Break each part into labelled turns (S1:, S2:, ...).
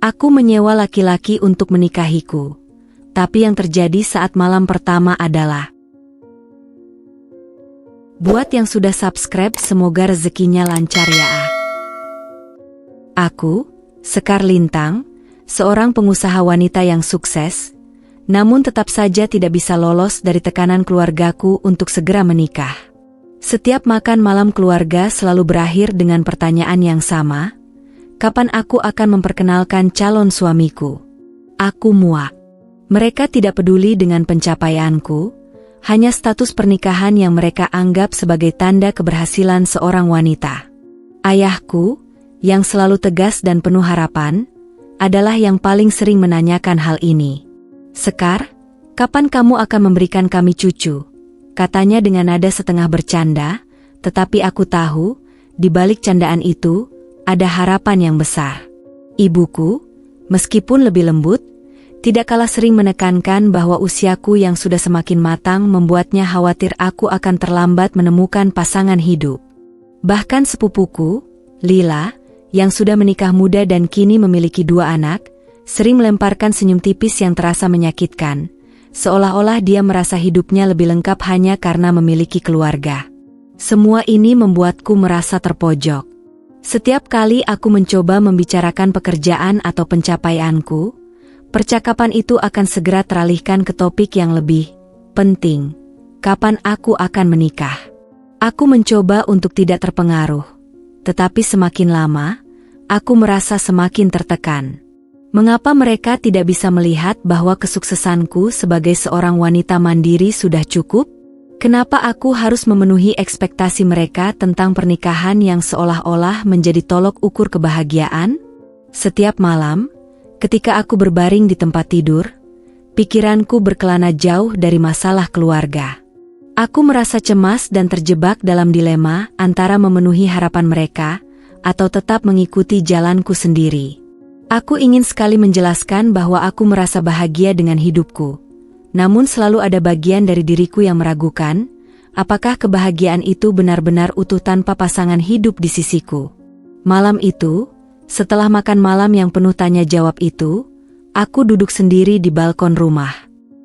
S1: Aku menyewa laki-laki untuk menikahiku. Tapi yang terjadi saat malam pertama adalah... Buat yang sudah subscribe, semoga rezekinya lancar ya. Aku, Sekar Lintang, seorang pengusaha wanita yang sukses, namun tetap saja tidak bisa lolos dari tekanan keluargaku untuk segera menikah. Setiap makan malam keluarga selalu berakhir dengan pertanyaan yang sama, kapan aku akan memperkenalkan calon suamiku? Aku muak. Mereka tidak peduli dengan pencapaianku, hanya status pernikahan yang mereka anggap sebagai tanda keberhasilan seorang wanita. Ayahku, yang selalu tegas dan penuh harapan, adalah yang paling sering menanyakan hal ini. Sekar, kapan kamu akan memberikan kami cucu? Katanya dengan nada setengah bercanda, tetapi aku tahu, di balik candaan itu, ada harapan yang besar. Ibuku, meskipun lebih lembut, tidak kalah sering menekankan bahwa usiaku yang sudah semakin matang membuatnya khawatir aku akan terlambat menemukan pasangan hidup. Bahkan sepupuku, Lila, yang sudah menikah muda dan kini memiliki 2 anak, sering melemparkan senyum tipis yang terasa menyakitkan, seolah-olah dia merasa hidupnya lebih lengkap hanya karena memiliki keluarga. Semua ini membuatku merasa terpojok. Setiap kali aku mencoba membicarakan pekerjaan atau pencapaianku, percakapan itu akan segera teralihkan ke topik yang lebih penting. Kapan aku akan menikah? Aku mencoba untuk tidak terpengaruh, tetapi semakin lama, aku merasa semakin tertekan. Mengapa mereka tidak bisa melihat bahwa kesuksesanku sebagai seorang wanita mandiri sudah cukup? Kenapa aku harus memenuhi ekspektasi mereka tentang pernikahan yang seolah-olah menjadi tolok ukur kebahagiaan? Setiap malam, ketika aku berbaring di tempat tidur, pikiranku berkelana jauh dari masalah keluarga. Aku merasa cemas dan terjebak dalam dilema antara memenuhi harapan mereka atau tetap mengikuti jalanku sendiri. Aku ingin sekali menjelaskan bahwa aku merasa bahagia dengan hidupku. Namun selalu ada bagian dari diriku yang meragukan, apakah kebahagiaan itu benar-benar utuh tanpa pasangan hidup di sisiku. Malam itu, setelah makan malam yang penuh tanya jawab itu, aku duduk sendiri di balkon rumah.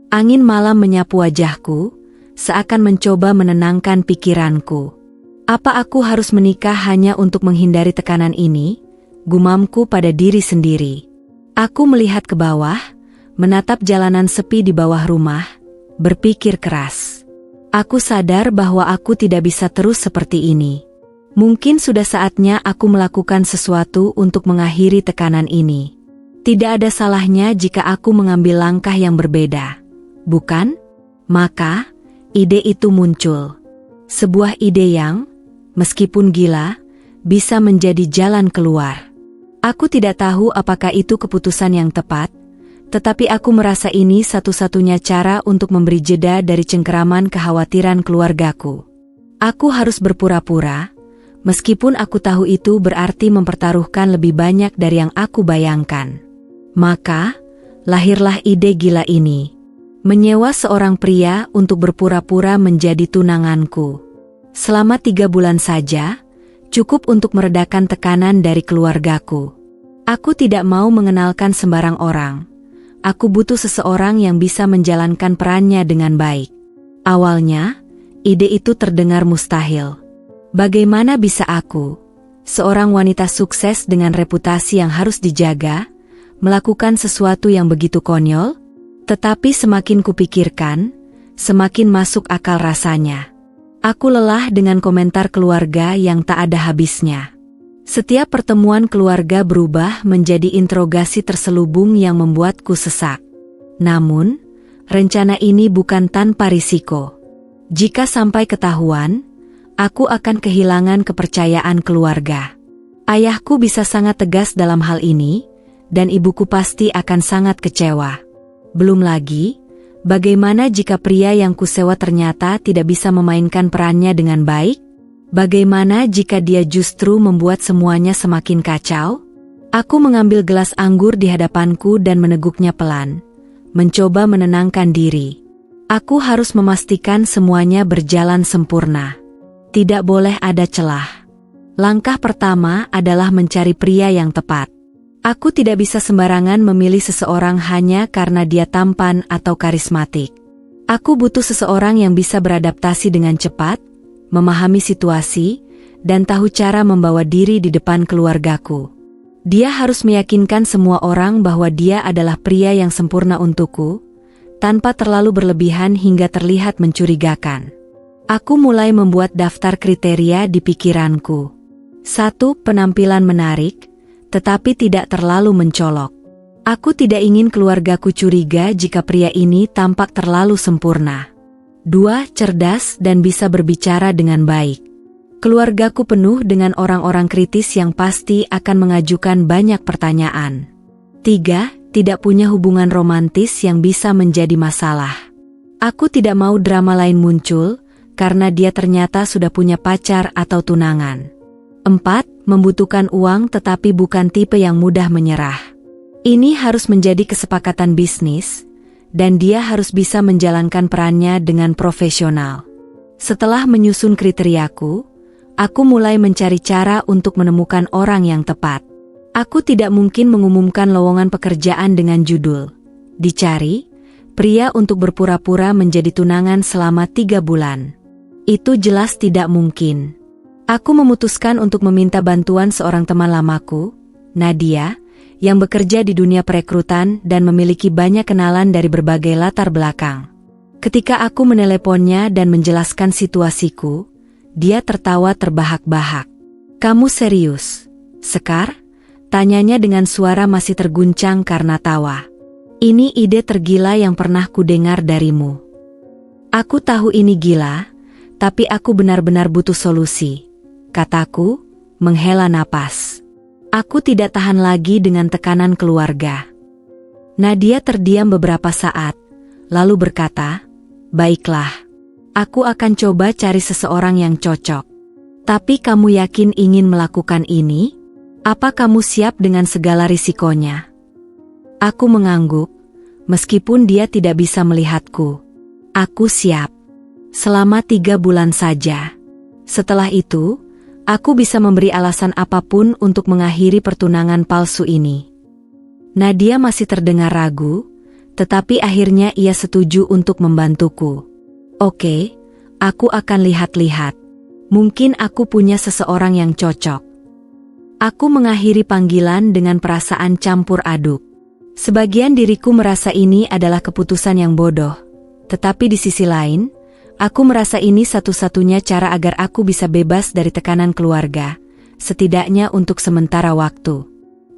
S1: Angin malam menyapu wajahku, seakan mencoba menenangkan pikiranku. Apa aku harus menikah hanya untuk menghindari tekanan ini? Gumamku pada diri sendiri. Aku melihat ke bawah, menatap jalanan sepi di bawah rumah, berpikir keras. Aku sadar bahwa aku tidak bisa terus seperti ini. Mungkin sudah saatnya aku melakukan sesuatu untuk mengakhiri tekanan ini. Tidak ada salahnya jika aku mengambil langkah yang berbeda, bukan? Maka, ide itu muncul. Sebuah ide yang, meskipun gila, bisa menjadi jalan keluar. Aku tidak tahu apakah itu keputusan yang tepat, tetapi aku merasa ini satu-satunya cara untuk memberi jeda dari cengkeraman kekhawatiran keluargaku. Aku harus berpura-pura, meskipun aku tahu itu berarti mempertaruhkan lebih banyak dari yang aku bayangkan. Maka, lahirlah ide gila ini. Menyewa seorang pria untuk berpura-pura menjadi tunanganku. Selama 3 bulan saja, cukup untuk meredakan tekanan dari keluargaku. Aku tidak mau mengenalkan sembarang orang. Aku butuh seseorang yang bisa menjalankan perannya dengan baik. Awalnya, ide itu terdengar mustahil. Bagaimana bisa aku, seorang wanita sukses dengan reputasi yang harus dijaga, melakukan sesuatu yang begitu konyol? Tetapi semakin kupikirkan, semakin masuk akal rasanya. Aku lelah dengan komentar keluarga yang tak ada habisnya. Setiap pertemuan keluarga berubah menjadi interogasi terselubung yang membuatku sesak. Namun, rencana ini bukan tanpa risiko. Jika sampai ketahuan, aku akan kehilangan kepercayaan keluarga. Ayahku bisa sangat tegas dalam hal ini, dan ibuku pasti akan sangat kecewa. Belum lagi, bagaimana jika pria yang kusewa ternyata tidak bisa memainkan perannya dengan baik? Bagaimana jika dia justru membuat semuanya semakin kacau? Aku mengambil gelas anggur di hadapanku dan meneguknya pelan, mencoba menenangkan diri. Aku harus memastikan semuanya berjalan sempurna. Tidak boleh ada celah. Langkah pertama adalah mencari pria yang tepat. Aku tidak bisa sembarangan memilih seseorang hanya karena dia tampan atau karismatik. Aku butuh seseorang yang bisa beradaptasi dengan cepat, memahami situasi, dan tahu cara membawa diri di depan keluargaku. Dia harus meyakinkan semua orang bahwa dia adalah pria yang sempurna untukku, tanpa terlalu berlebihan hingga terlihat mencurigakan. Aku mulai membuat daftar kriteria di pikiranku. 1. Penampilan menarik, tetapi tidak terlalu mencolok. Aku tidak ingin keluargaku curiga jika pria ini tampak terlalu sempurna. 2. Cerdas dan bisa berbicara dengan baik. Keluargaku penuh dengan orang-orang kritis yang pasti akan mengajukan banyak pertanyaan. 3. Tidak punya hubungan romantis yang bisa menjadi masalah. Aku tidak mau drama lain muncul, karena dia ternyata sudah punya pacar atau tunangan. 4. Membutuhkan uang tetapi bukan tipe yang mudah menyerah. Ini harus menjadi kesepakatan bisnis, dan dia harus bisa menjalankan perannya dengan profesional. Setelah menyusun kriteriaku, aku mulai mencari cara untuk menemukan orang yang tepat. Aku tidak mungkin mengumumkan lowongan pekerjaan dengan judul "Dicari, pria untuk berpura-pura menjadi tunangan selama 3 bulan". Itu jelas tidak mungkin. Aku memutuskan untuk meminta bantuan seorang teman lamaku, Nadia, yang bekerja di dunia perekrutan dan memiliki banyak kenalan dari berbagai latar belakang. Ketika aku meneleponnya dan menjelaskan situasiku, dia tertawa terbahak-bahak. "Kamu serius, Sekar?" Tanyanya dengan suara masih terguncang karena tawa. "Ini ide tergila yang pernah kudengar darimu." "Aku tahu ini gila, tapi aku benar-benar butuh solusi," kataku, menghela napas. Aku tidak tahan lagi dengan tekanan keluarga. Nadia terdiam beberapa saat, lalu berkata, "Baiklah, aku akan coba cari seseorang yang cocok. Tapi kamu yakin ingin melakukan ini? Apa kamu siap dengan segala risikonya?" Aku mengangguk, meskipun dia tidak bisa melihatku. "Aku siap. Selama 3 bulan saja. Setelah itu, aku bisa memberi alasan apapun untuk mengakhiri pertunangan palsu ini." Nadia masih terdengar ragu, tetapi akhirnya ia setuju untuk membantuku. "Oke, aku akan lihat-lihat. Mungkin aku punya seseorang yang cocok." Aku mengakhiri panggilan dengan perasaan campur aduk. Sebagian diriku merasa ini adalah keputusan yang bodoh, tetapi di sisi lain, aku merasa ini satu-satunya cara agar aku bisa bebas dari tekanan keluarga, setidaknya untuk sementara waktu.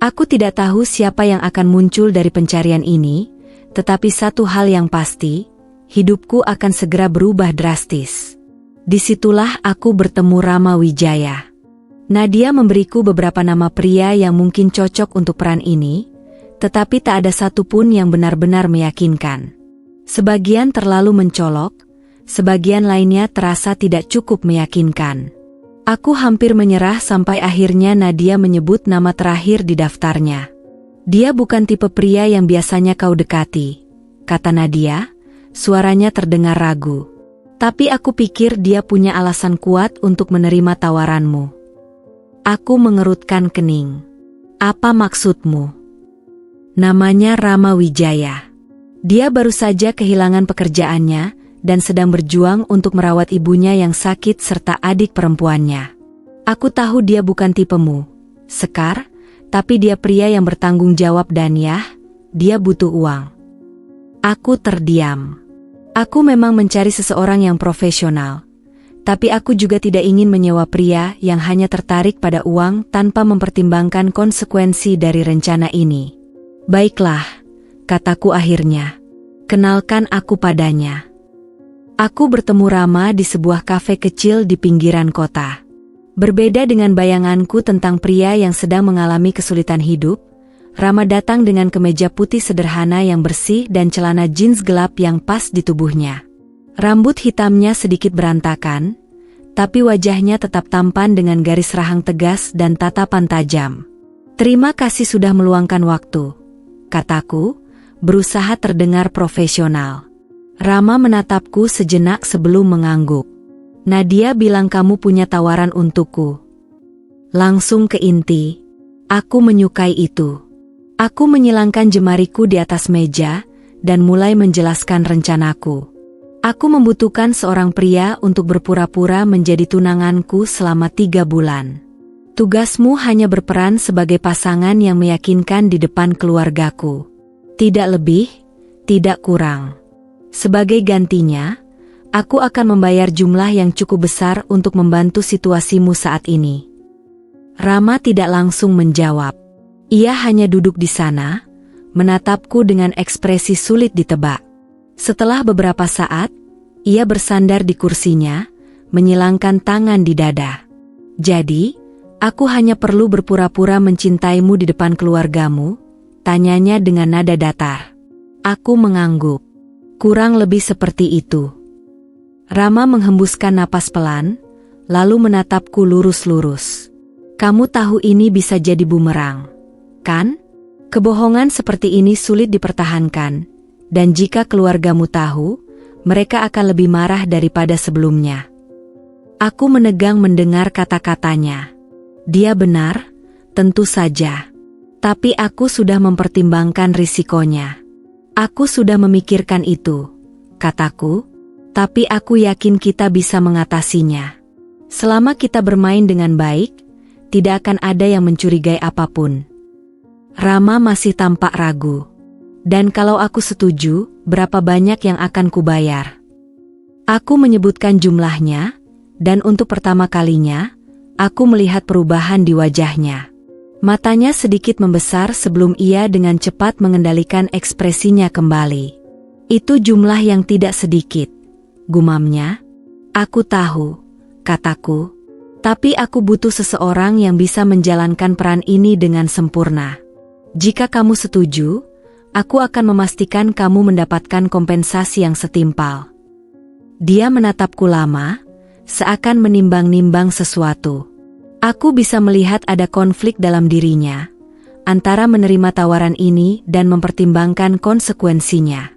S1: Aku tidak tahu siapa yang akan muncul dari pencarian ini, tetapi satu hal yang pasti, hidupku akan segera berubah drastis. Disitulah aku bertemu Rama Wijaya. Nadia memberiku beberapa nama pria yang mungkin cocok untuk peran ini, tetapi tak ada satupun yang benar-benar meyakinkan. Sebagian terlalu mencolok, sebagian lainnya terasa tidak cukup meyakinkan. Aku hampir menyerah sampai akhirnya Nadia menyebut nama terakhir di daftarnya. "Dia bukan tipe pria yang biasanya kau dekati," kata Nadia, suaranya terdengar ragu. "Tapi aku pikir dia punya alasan kuat untuk menerima tawaranmu." Aku mengerutkan kening. "Apa maksudmu?" "Namanya Rama Wijaya. Dia baru saja kehilangan pekerjaannya dan sedang berjuang untuk merawat ibunya yang sakit serta adik perempuannya. Aku tahu dia bukan tipemu, Sekar, tapi dia pria yang bertanggung jawab dan dia butuh uang." Aku terdiam. Aku memang mencari seseorang yang profesional, tapi aku juga tidak ingin menyewa pria yang hanya tertarik pada uang tanpa mempertimbangkan konsekuensi dari rencana ini. "Baiklah," kataku akhirnya. "Kenalkan aku padanya." Aku bertemu Rama di sebuah kafe kecil di pinggiran kota. Berbeda dengan bayanganku tentang pria yang sedang mengalami kesulitan hidup, Rama datang dengan kemeja putih sederhana yang bersih dan celana jeans gelap yang pas di tubuhnya. Rambut hitamnya sedikit berantakan, tapi wajahnya tetap tampan dengan garis rahang tegas dan tatapan tajam. "Terima kasih sudah meluangkan waktu," kataku, berusaha terdengar profesional. Rama menatapku sejenak sebelum mengangguk. "Nadia bilang kamu punya tawaran untukku." Langsung ke inti. Aku menyukai itu. Aku menyilangkan jemariku di atas meja dan mulai menjelaskan rencanaku. Aku membutuhkan seorang pria untuk berpura-pura menjadi tunanganku selama 3 bulan. Tugasmu hanya berperan sebagai pasangan yang meyakinkan di depan keluargaku. Tidak lebih, tidak kurang. Sebagai gantinya, aku akan membayar jumlah yang cukup besar untuk membantu situasimu saat ini. Rama tidak langsung menjawab. Ia hanya duduk di sana, menatapku dengan ekspresi sulit ditebak. Setelah beberapa saat, ia bersandar di kursinya, menyilangkan tangan di dada. Jadi, aku hanya perlu berpura-pura mencintaimu di depan keluargamu? Tanyanya dengan nada datar. Aku mengangguk. Kurang lebih seperti itu. Rama menghembuskan napas pelan, lalu menatapku lurus-lurus. Kamu tahu ini bisa jadi bumerang, kan? Kebohongan seperti ini sulit dipertahankan, dan jika keluargamu tahu, mereka akan lebih marah daripada sebelumnya. Aku menegang mendengar kata-katanya. Dia benar, tentu saja. Tapi aku sudah mempertimbangkan risikonya. Aku sudah memikirkan itu, kataku, tapi aku yakin kita bisa mengatasinya. Selama kita bermain dengan baik, tidak akan ada yang mencurigai apapun. Rama masih tampak ragu. Dan kalau aku setuju, berapa banyak yang akan kubayar? Aku menyebutkan jumlahnya, dan untuk pertama kalinya, aku melihat perubahan di wajahnya. Matanya sedikit membesar sebelum ia dengan cepat mengendalikan ekspresinya kembali. Itu jumlah yang tidak sedikit, gumamnya. Aku tahu, kataku, tapi aku butuh seseorang yang bisa menjalankan peran ini dengan sempurna. Jika kamu setuju, aku akan memastikan kamu mendapatkan kompensasi yang setimpal. Dia menatapku lama, seakan menimbang-nimbang sesuatu. Aku bisa melihat ada konflik dalam dirinya, antara menerima tawaran ini dan mempertimbangkan konsekuensinya.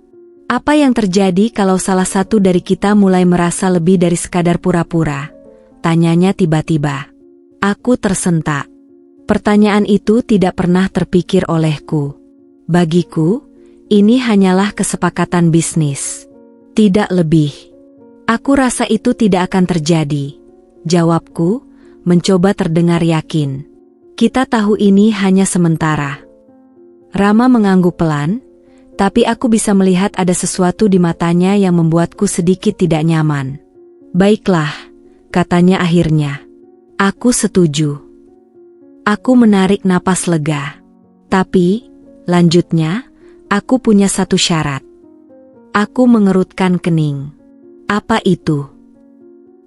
S1: Apa yang terjadi kalau salah satu dari kita mulai merasa lebih dari sekadar pura-pura? Tanyanya tiba-tiba. Aku tersentak. Pertanyaan itu tidak pernah terpikir olehku. Bagiku, ini hanyalah kesepakatan bisnis. Tidak lebih. Aku rasa itu tidak akan terjadi. Jawabku, mencoba terdengar yakin. Kita tahu ini hanya sementara. Rama mengangguk pelan, tapi aku bisa melihat ada sesuatu di matanya yang membuatku sedikit tidak nyaman. Baiklah, katanya akhirnya. Aku setuju. Aku menarik napas lega. Tapi, lanjutnya, aku punya satu syarat. Aku mengerutkan kening. Apa itu?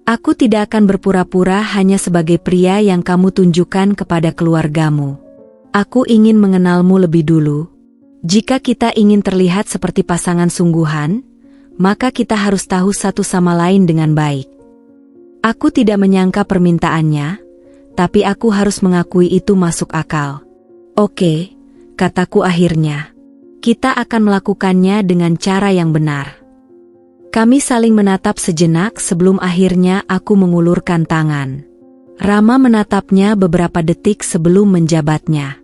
S1: Aku tidak akan berpura-pura hanya sebagai pria yang kamu tunjukkan kepada keluargamu. Aku ingin mengenalmu lebih dulu. Jika kita ingin terlihat seperti pasangan sungguhan, maka kita harus tahu satu sama lain dengan baik. Aku tidak menyangka permintaannya, tapi aku harus mengakui itu masuk akal. Oke, kataku akhirnya. Kita akan melakukannya dengan cara yang benar. Kami saling menatap sejenak sebelum akhirnya aku mengulurkan tangan. Rama menatapnya beberapa detik sebelum menjabatnya.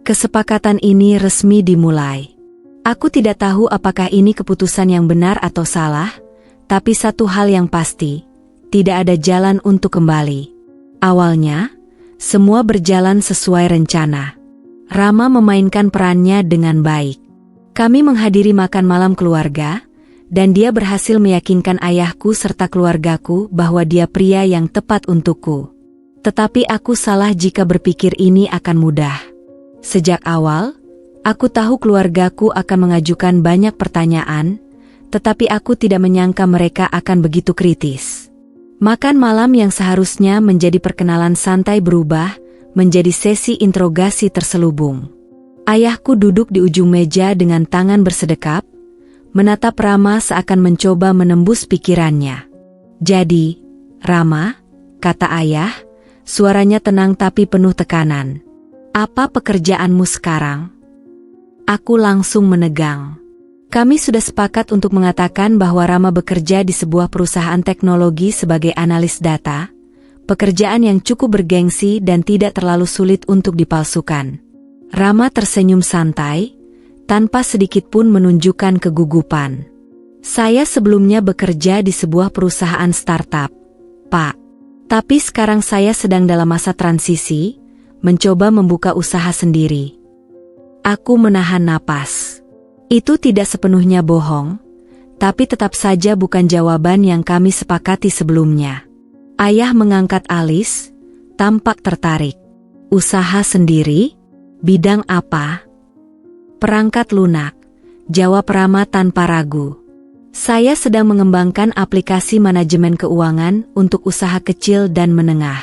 S1: Kesepakatan ini resmi dimulai. Aku tidak tahu apakah ini keputusan yang benar atau salah, tapi satu hal yang pasti, tidak ada jalan untuk kembali. Awalnya, semua berjalan sesuai rencana. Rama memainkan perannya dengan baik. Kami menghadiri makan malam keluarga, dan dia berhasil meyakinkan ayahku serta keluargaku bahwa dia pria yang tepat untukku. Tetapi aku salah jika berpikir ini akan mudah. Sejak awal, aku tahu keluargaku akan mengajukan banyak pertanyaan, tetapi aku tidak menyangka mereka akan begitu kritis. Makan malam yang seharusnya menjadi perkenalan santai berubah menjadi sesi interogasi terselubung. Ayahku duduk di ujung meja dengan tangan bersedekap, menatap Rama seakan mencoba menembus pikirannya. Jadi, Rama, kata ayah, suaranya tenang tapi penuh tekanan. Apa pekerjaanmu sekarang? Aku langsung menegang. Kami sudah sepakat untuk mengatakan bahwa Rama bekerja di sebuah perusahaan teknologi sebagai analis data, pekerjaan yang cukup bergengsi dan tidak terlalu sulit untuk dipalsukan. Rama tersenyum santai, tanpa sedikit pun menunjukkan kegugupan. Saya sebelumnya bekerja di sebuah perusahaan startup, Pak. Tapi sekarang saya sedang dalam masa transisi, mencoba membuka usaha sendiri. Aku menahan napas. Itu tidak sepenuhnya bohong, tapi tetap saja bukan jawaban yang kami sepakati sebelumnya. Ayah mengangkat alis, tampak tertarik. Usaha sendiri? Bidang apa? Perangkat lunak, jawab Rama tanpa ragu. Saya sedang mengembangkan aplikasi manajemen keuangan untuk usaha kecil dan menengah.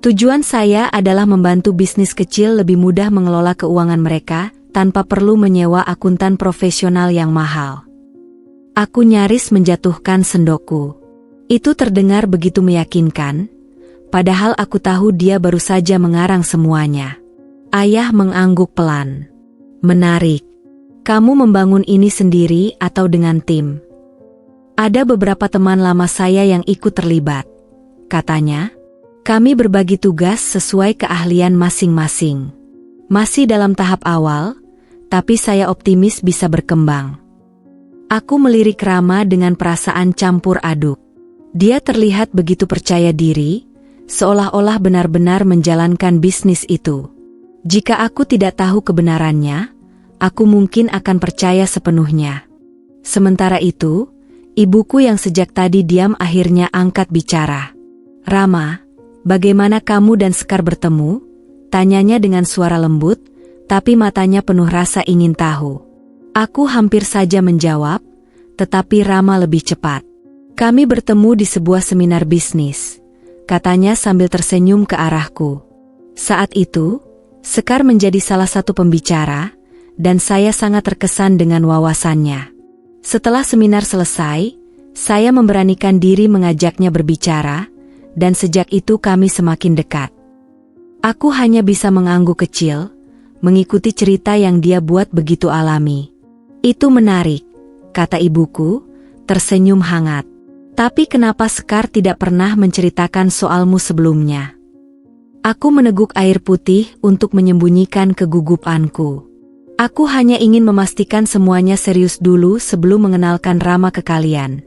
S1: Tujuan saya adalah membantu bisnis kecil lebih mudah mengelola keuangan mereka tanpa perlu menyewa akuntan profesional yang mahal. Aku nyaris menjatuhkan sendokku. Itu terdengar begitu meyakinkan, padahal aku tahu dia baru saja mengarang semuanya. Ayah mengangguk pelan. Menarik. Kamu membangun ini sendiri atau dengan tim? Ada beberapa teman lama saya yang ikut terlibat. Katanya, kami berbagi tugas sesuai keahlian masing-masing. Masih dalam tahap awal, tapi saya optimis bisa berkembang. Aku melirik Rama dengan perasaan campur aduk. Dia terlihat begitu percaya diri, seolah-olah benar-benar menjalankan bisnis itu. Jika aku tidak tahu kebenarannya, aku mungkin akan percaya sepenuhnya. Sementara itu, ibuku yang sejak tadi diam akhirnya angkat bicara. Rama, bagaimana kamu dan Sekar bertemu? Tanyanya dengan suara lembut, tapi matanya penuh rasa ingin tahu. Aku hampir saja menjawab, tetapi Rama lebih cepat. Kami bertemu di sebuah seminar bisnis, katanya sambil tersenyum ke arahku. Saat itu, Sekar menjadi salah satu pembicara, dan saya sangat terkesan dengan wawasannya. Setelah seminar selesai, saya memberanikan diri mengajaknya berbicara, dan sejak itu kami semakin dekat. Aku hanya bisa mengangguk kecil, mengikuti cerita yang dia buat begitu alami. Itu menarik, kata ibuku, tersenyum hangat. Tapi kenapa Sekar tidak pernah menceritakan soalmu sebelumnya? Aku meneguk air putih untuk menyembunyikan kegugupanku. Aku hanya ingin memastikan semuanya serius dulu sebelum mengenalkan Rama ke kalian,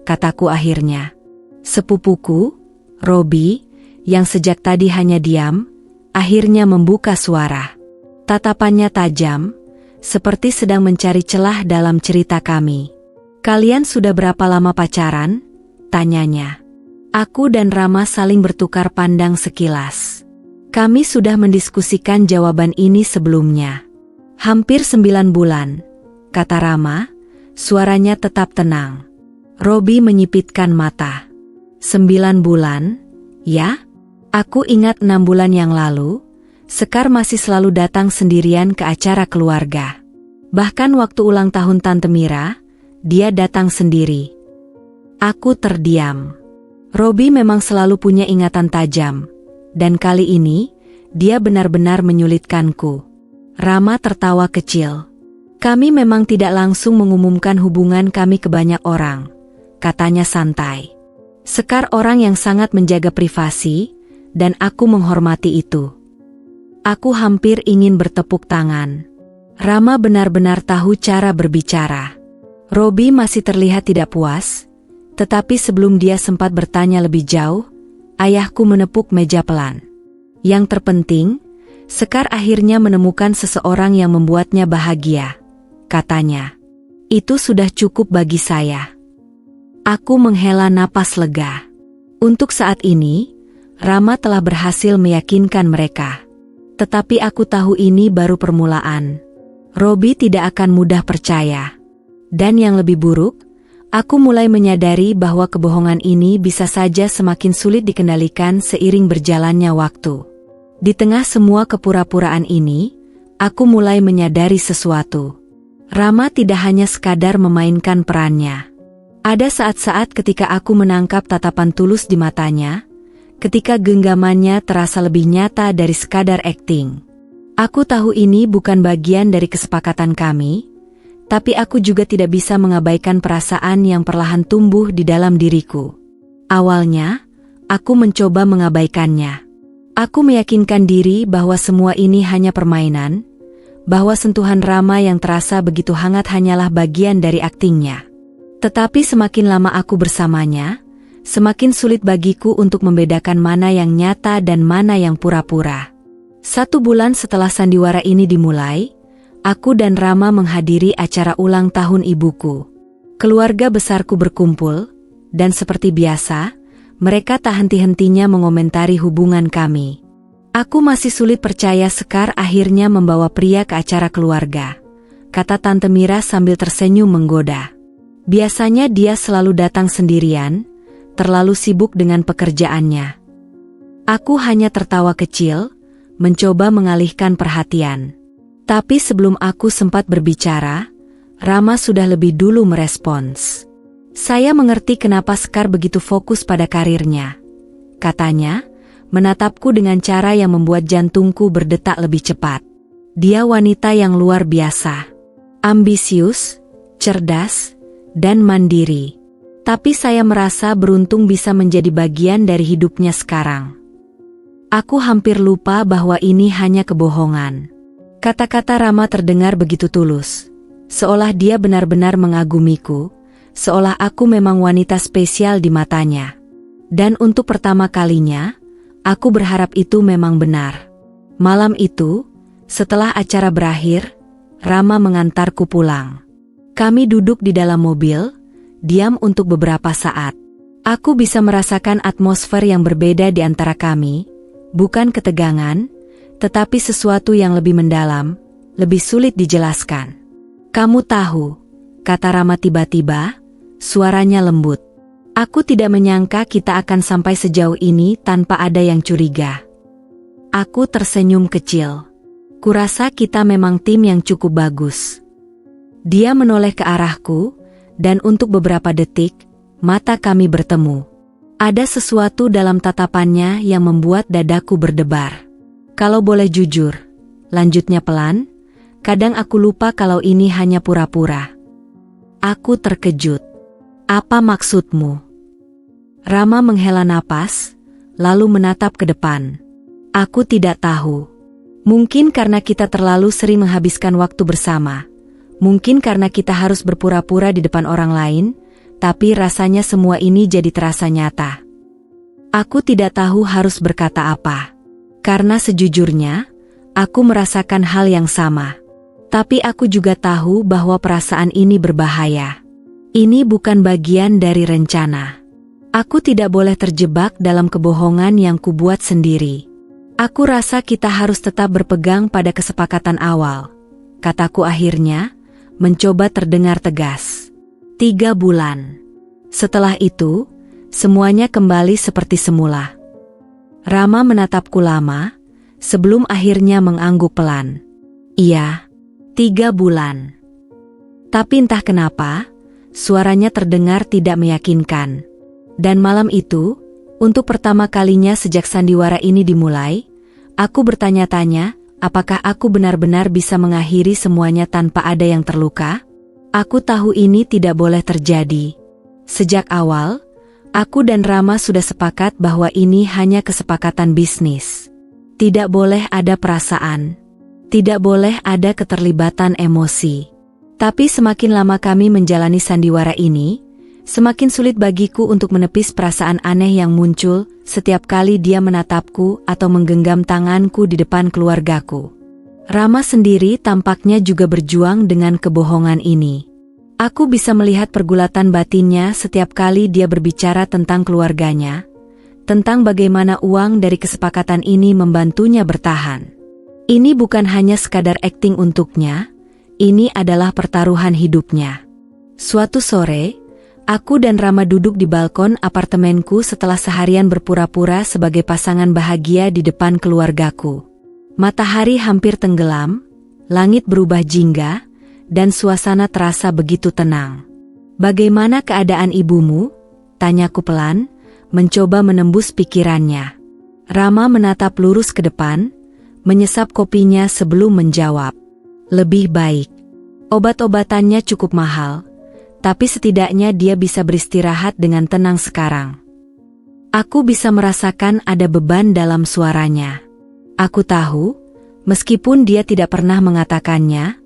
S1: kataku akhirnya. Sepupuku, Robi, yang sejak tadi hanya diam, akhirnya membuka suara. Tatapannya tajam, seperti sedang mencari celah dalam cerita kami. Kalian sudah berapa lama pacaran? Tanyanya. Aku dan Rama saling bertukar pandang sekilas. Kami sudah mendiskusikan jawaban ini sebelumnya. Hampir 9 bulan, kata Rama, suaranya tetap tenang. Robi menyipitkan mata. 9 bulan, ya? Aku ingat 6 bulan yang lalu, Sekar masih selalu datang sendirian ke acara keluarga. Bahkan waktu ulang tahun Tante Mira, dia datang sendiri. Aku terdiam. Robi memang selalu punya ingatan tajam, dan kali ini, dia benar-benar menyulitkanku. Rama tertawa kecil. Kami memang tidak langsung mengumumkan hubungan kami ke banyak orang, katanya santai. Sekar orang yang sangat menjaga privasi, dan aku menghormati itu. Aku hampir ingin bertepuk tangan. Rama benar-benar tahu cara berbicara. Robi masih terlihat tidak puas, tetapi sebelum dia sempat bertanya lebih jauh, ayahku menepuk meja pelan. Yang terpenting, Sekar akhirnya menemukan seseorang yang membuatnya bahagia, katanya. Itu sudah cukup bagi saya. Aku menghela napas lega. Untuk saat ini, Rama telah berhasil meyakinkan mereka. Tetapi aku tahu ini baru permulaan. Robi tidak akan mudah percaya. Dan yang lebih buruk, aku mulai menyadari bahwa kebohongan ini bisa saja semakin sulit dikendalikan seiring berjalannya waktu. Di tengah semua kepura-puraan ini, aku mulai menyadari sesuatu. Rama tidak hanya sekadar memainkan perannya. Ada saat-saat ketika aku menangkap tatapan tulus di matanya, ketika genggamannya terasa lebih nyata dari sekadar akting. Aku tahu ini bukan bagian dari kesepakatan kami, tapi aku juga tidak bisa mengabaikan perasaan yang perlahan tumbuh di dalam diriku. Awalnya, aku mencoba mengabaikannya. Aku meyakinkan diri bahwa semua ini hanya permainan, bahwa sentuhan Rama yang terasa begitu hangat hanyalah bagian dari aktingnya. Tetapi semakin lama aku bersamanya, semakin sulit bagiku untuk membedakan mana yang nyata dan mana yang pura-pura. 1 bulan setelah sandiwara ini dimulai, aku dan Rama menghadiri acara ulang tahun ibuku. Keluarga besarku berkumpul, dan seperti biasa, mereka tak henti-hentinya mengomentari hubungan kami. Aku masih sulit percaya Sekar akhirnya membawa pria ke acara keluarga, kata Tante Mira sambil tersenyum menggoda. Biasanya dia selalu datang sendirian, terlalu sibuk dengan pekerjaannya. Aku hanya tertawa kecil, mencoba mengalihkan perhatian. Tapi sebelum aku sempat berbicara, Rama sudah lebih dulu merespons. Saya mengerti kenapa Sekar begitu fokus pada karirnya, katanya, menatapku dengan cara yang membuat jantungku berdetak lebih cepat. Dia wanita yang luar biasa, ambisius, cerdas, dan mandiri. Tapi saya merasa beruntung bisa menjadi bagian dari hidupnya sekarang. Aku hampir lupa bahwa ini hanya kebohongan. Kata-kata Rama terdengar begitu tulus, seolah dia benar-benar mengagumiku, seolah aku memang wanita spesial di matanya. Dan untuk pertama kalinya, aku berharap itu memang benar. Malam itu, setelah acara berakhir, Rama mengantarku pulang. Kami duduk di dalam mobil, diam untuk beberapa saat. Aku bisa merasakan atmosfer yang berbeda di antara kami, bukan ketegangan, tetapi sesuatu yang lebih mendalam, lebih sulit dijelaskan. Kamu tahu, kata Rama tiba-tiba, suaranya lembut. Aku tidak menyangka kita akan sampai sejauh ini tanpa ada yang curiga. Aku tersenyum kecil. Kurasa kita memang tim yang cukup bagus. Dia menoleh ke arahku, dan untuk beberapa detik, mata kami bertemu. Ada sesuatu dalam tatapannya yang membuat dadaku berdebar. Kalau boleh jujur, lanjutnya pelan, kadang aku lupa kalau ini hanya pura-pura. Aku terkejut. Apa maksudmu? Rama menghela napas, lalu menatap ke depan. Aku tidak tahu. Mungkin karena kita terlalu sering menghabiskan waktu bersama. Mungkin karena kita harus berpura-pura di depan orang lain, tapi rasanya semua ini jadi terasa nyata. Aku tidak tahu harus berkata apa. Karena sejujurnya, aku merasakan hal yang sama. Tapi aku juga tahu bahwa perasaan ini berbahaya. Ini bukan bagian dari rencana. Aku tidak boleh terjebak dalam kebohongan yang kubuat sendiri. Aku rasa kita harus tetap berpegang pada kesepakatan awal, kataku akhirnya, mencoba terdengar tegas. 3 bulan. Setelah itu, semuanya kembali seperti semula. Rama menatapku lama, sebelum akhirnya mengangguk pelan. Iya, 3 bulan. Tapi entah kenapa, suaranya terdengar tidak meyakinkan. Dan malam itu, untuk pertama kalinya sejak sandiwara ini dimulai, aku bertanya-tanya, apakah aku benar-benar bisa mengakhiri semuanya tanpa ada yang terluka? Aku tahu ini tidak boleh terjadi. Sejak awal, aku dan Rama sudah sepakat bahwa ini hanya kesepakatan bisnis. Tidak boleh ada perasaan. Tidak boleh ada keterlibatan emosi. Tapi semakin lama kami menjalani sandiwara ini, semakin sulit bagiku untuk menepis perasaan aneh yang muncul setiap kali dia menatapku atau menggenggam tanganku di depan keluargaku. Rama sendiri tampaknya juga berjuang dengan kebohongan ini. Aku bisa melihat pergulatan batinnya setiap kali dia berbicara tentang keluarganya, tentang bagaimana uang dari kesepakatan ini membantunya bertahan. Ini bukan hanya sekadar akting untuknya, ini adalah pertaruhan hidupnya. Suatu sore, aku dan Rama duduk di balkon apartemenku setelah seharian berpura-pura sebagai pasangan bahagia di depan keluargaku. Matahari hampir tenggelam, langit berubah jingga, dan suasana terasa begitu tenang. "Bagaimana keadaan ibumu?" tanyaku pelan, mencoba menembus pikirannya. Rama menatap lurus ke depan, menyesap kopinya sebelum menjawab. "Lebih baik. Obat-obatannya cukup mahal, tapi setidaknya dia bisa beristirahat dengan tenang sekarang." Aku bisa merasakan ada beban dalam suaranya. Aku tahu, Meskipun dia tidak pernah mengatakannya,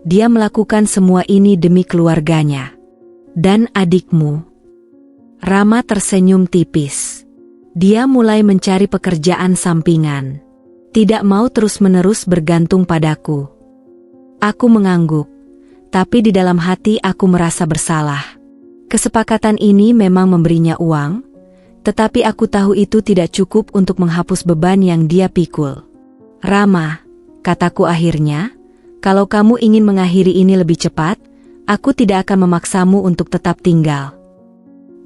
S1: dia melakukan semua ini demi keluarganya. Dan adikmu. Rama tersenyum tipis. Dia mulai mencari pekerjaan sampingan. Tidak mau terus-menerus bergantung padaku. Aku mengangguk, tapi di dalam hati aku merasa bersalah. Kesepakatan ini memang memberinya uang, tetapi aku tahu itu tidak cukup untuk menghapus beban yang dia pikul. Rama, kataku akhirnya, kalau kamu ingin mengakhiri ini lebih cepat, aku tidak akan memaksamu untuk tetap tinggal.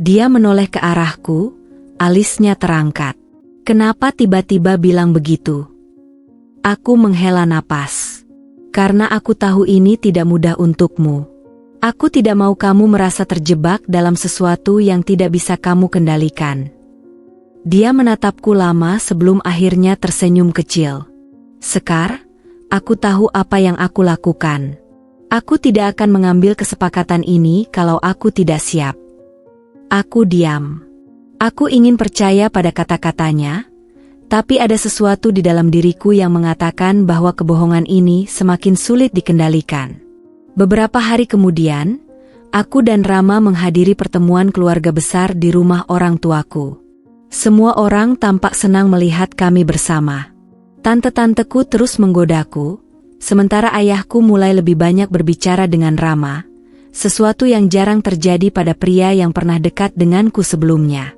S1: Dia menoleh ke arahku, alisnya terangkat. Kenapa tiba-tiba bilang begitu? Aku menghela napas. Karena aku tahu ini tidak mudah untukmu. Aku tidak mau kamu merasa terjebak dalam sesuatu yang tidak bisa kamu kendalikan. Dia menatapku lama sebelum akhirnya tersenyum kecil. Sekar, aku tahu apa yang aku lakukan. Aku tidak akan mengambil kesepakatan ini kalau aku tidak siap. Aku diam. Aku ingin percaya pada kata-katanya, tapi ada sesuatu di dalam diriku yang mengatakan bahwa kebohongan ini semakin sulit dikendalikan. Beberapa hari kemudian, aku dan Rama menghadiri pertemuan keluarga besar di rumah orang tuaku. Semua orang tampak senang melihat kami bersama. Tante-tanteku terus menggodaku, sementara ayahku mulai lebih banyak berbicara dengan Rama, sesuatu yang jarang terjadi pada pria yang pernah dekat denganku sebelumnya.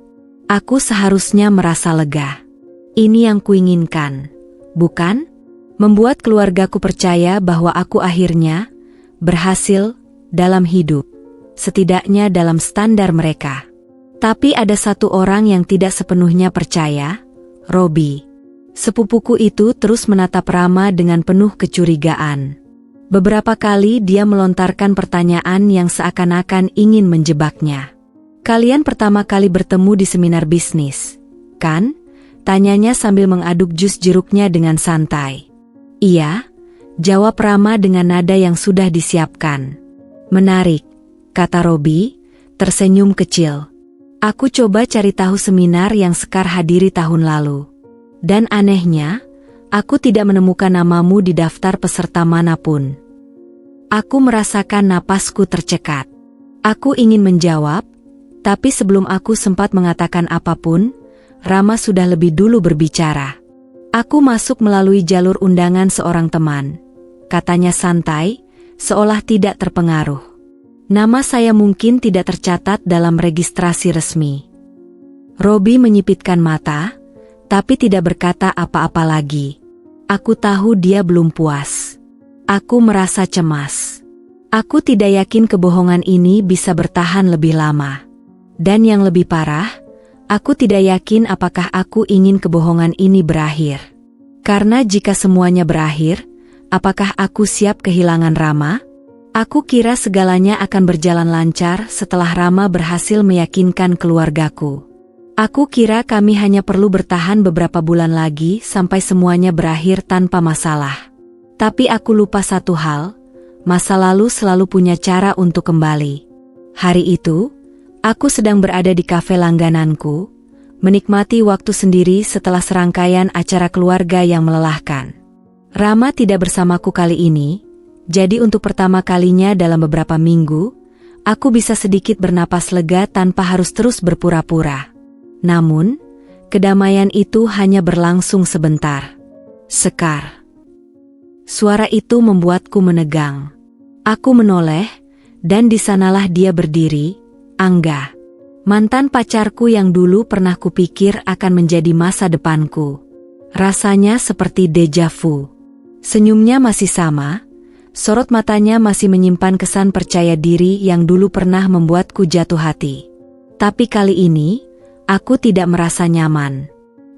S1: Aku seharusnya merasa lega. Ini yang kuinginkan, bukan? Membuat keluargaku percaya bahwa aku akhirnya berhasil dalam hidup, setidaknya dalam standar mereka. Tapi ada satu orang yang tidak sepenuhnya percaya, Robi. Sepupuku itu terus menatap Rama dengan penuh kecurigaan. Beberapa kali dia melontarkan pertanyaan yang seakan-akan ingin menjebaknya. Kalian pertama kali bertemu di seminar bisnis, kan? Tanyanya sambil mengaduk jus jeruknya dengan santai. Iya, jawab Rama dengan nada yang sudah disiapkan. Menarik, kata Robi, tersenyum kecil. Aku coba cari tahu seminar yang Sekar hadiri tahun lalu. Dan anehnya, aku tidak menemukan namamu di daftar peserta manapun. Aku merasakan napasku tercekat. Aku ingin menjawab, tapi sebelum aku sempat mengatakan apapun, Rama sudah lebih dulu berbicara. Aku masuk melalui jalur undangan seorang teman. Katanya santai, seolah tidak terpengaruh. Nama saya mungkin tidak tercatat dalam registrasi resmi. Robi menyipitkan mata, tapi tidak berkata apa-apa lagi. Aku tahu dia belum puas. Aku merasa cemas. Aku tidak yakin kebohongan ini bisa bertahan lebih lama. Dan yang lebih parah, aku tidak yakin apakah aku ingin kebohongan ini berakhir. Karena jika semuanya berakhir, apakah aku siap kehilangan Rama? Aku kira segalanya akan berjalan lancar setelah Rama berhasil meyakinkan keluargaku. Aku kira kami hanya perlu bertahan beberapa bulan lagi sampai semuanya berakhir tanpa masalah. Tapi aku lupa satu hal, masa lalu selalu punya cara untuk kembali. Hari itu, aku sedang berada di kafe langgananku, menikmati waktu sendiri setelah serangkaian acara keluarga yang melelahkan. Rama tidak bersamaku kali ini, jadi untuk pertama kalinya dalam beberapa minggu, aku bisa sedikit bernapas lega tanpa harus terus berpura-pura. Namun, kedamaian itu hanya berlangsung sebentar. Sekar. Suara itu membuatku menegang. Aku menoleh, dan di sanalah dia berdiri, Angga. Mantan pacarku yang dulu pernah kupikir akan menjadi masa depanku. Rasanya seperti deja vu. Senyumnya masih sama, sorot matanya masih menyimpan kesan percaya diri yang dulu pernah membuatku jatuh hati. Tapi kali ini, aku tidak merasa nyaman.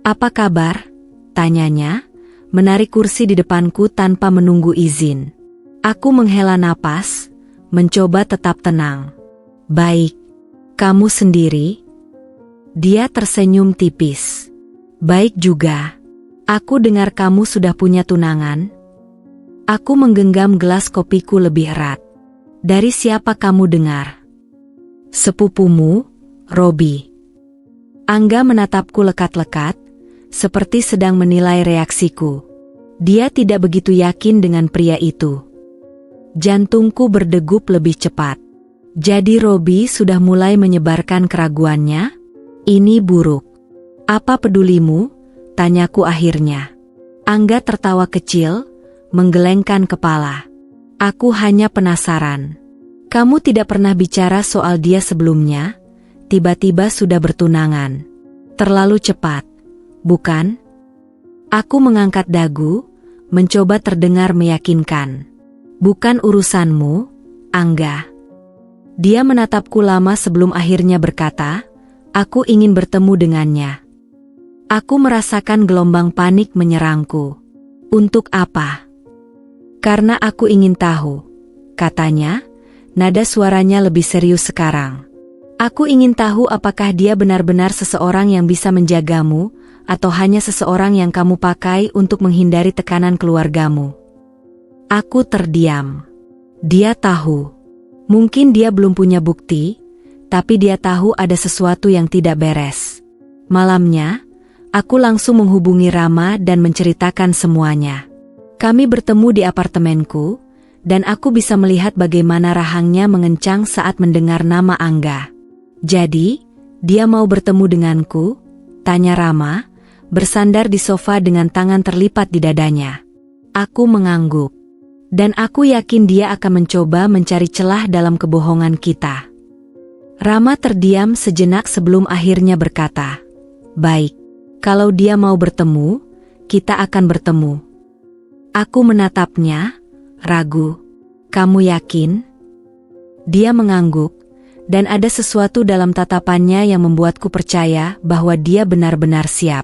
S1: Apa kabar? Tanyanya, menarik kursi di depanku tanpa menunggu izin. Aku menghela napas, mencoba tetap tenang. Baik. Kamu sendiri? Dia tersenyum tipis. Baik juga. Aku dengar kamu sudah punya tunangan. Aku menggenggam gelas kopiku lebih erat. Dari siapa kamu dengar? Sepupumu, Robi. Angga menatapku lekat-lekat, seperti sedang menilai reaksiku. Dia tidak begitu yakin dengan pria itu. Jantungku berdegup lebih cepat. Jadi Robi sudah mulai menyebarkan keraguannya? Ini buruk. Apa pedulimu? Tanyaku akhirnya. Angga tertawa kecil, menggelengkan kepala. Aku hanya penasaran. Kamu tidak pernah bicara soal dia sebelumnya, tiba-tiba sudah bertunangan. Terlalu cepat, bukan? Aku mengangkat dagu, mencoba terdengar meyakinkan. Bukan urusanmu, Angga. Dia menatapku lama sebelum akhirnya berkata, aku ingin bertemu dengannya. Aku merasakan gelombang panik menyerangku. Untuk apa? Karena aku ingin tahu, katanya, nada suaranya lebih serius sekarang. Aku ingin tahu apakah dia benar-benar seseorang yang bisa menjagamu, atau hanya seseorang yang kamu pakai untuk menghindari tekanan keluargamu. Aku terdiam. Dia tahu. Mungkin dia belum punya bukti, tapi dia tahu ada sesuatu yang tidak beres. Malamnya, aku langsung menghubungi Rama dan menceritakan semuanya. Kami bertemu di apartemenku, dan aku bisa melihat bagaimana rahangnya mengencang saat mendengar nama Angga. Jadi, dia mau bertemu denganku? Tanya Rama, bersandar di sofa dengan tangan terlipat di dadanya. Aku mengangguk. Dan aku yakin dia akan mencoba mencari celah dalam kebohongan kita. Rama terdiam sejenak sebelum akhirnya berkata, baik, kalau dia mau bertemu, kita akan bertemu. Aku menatapnya, ragu. Kamu yakin? Dia mengangguk, dan ada sesuatu dalam tatapannya yang membuatku percaya bahwa dia benar-benar siap.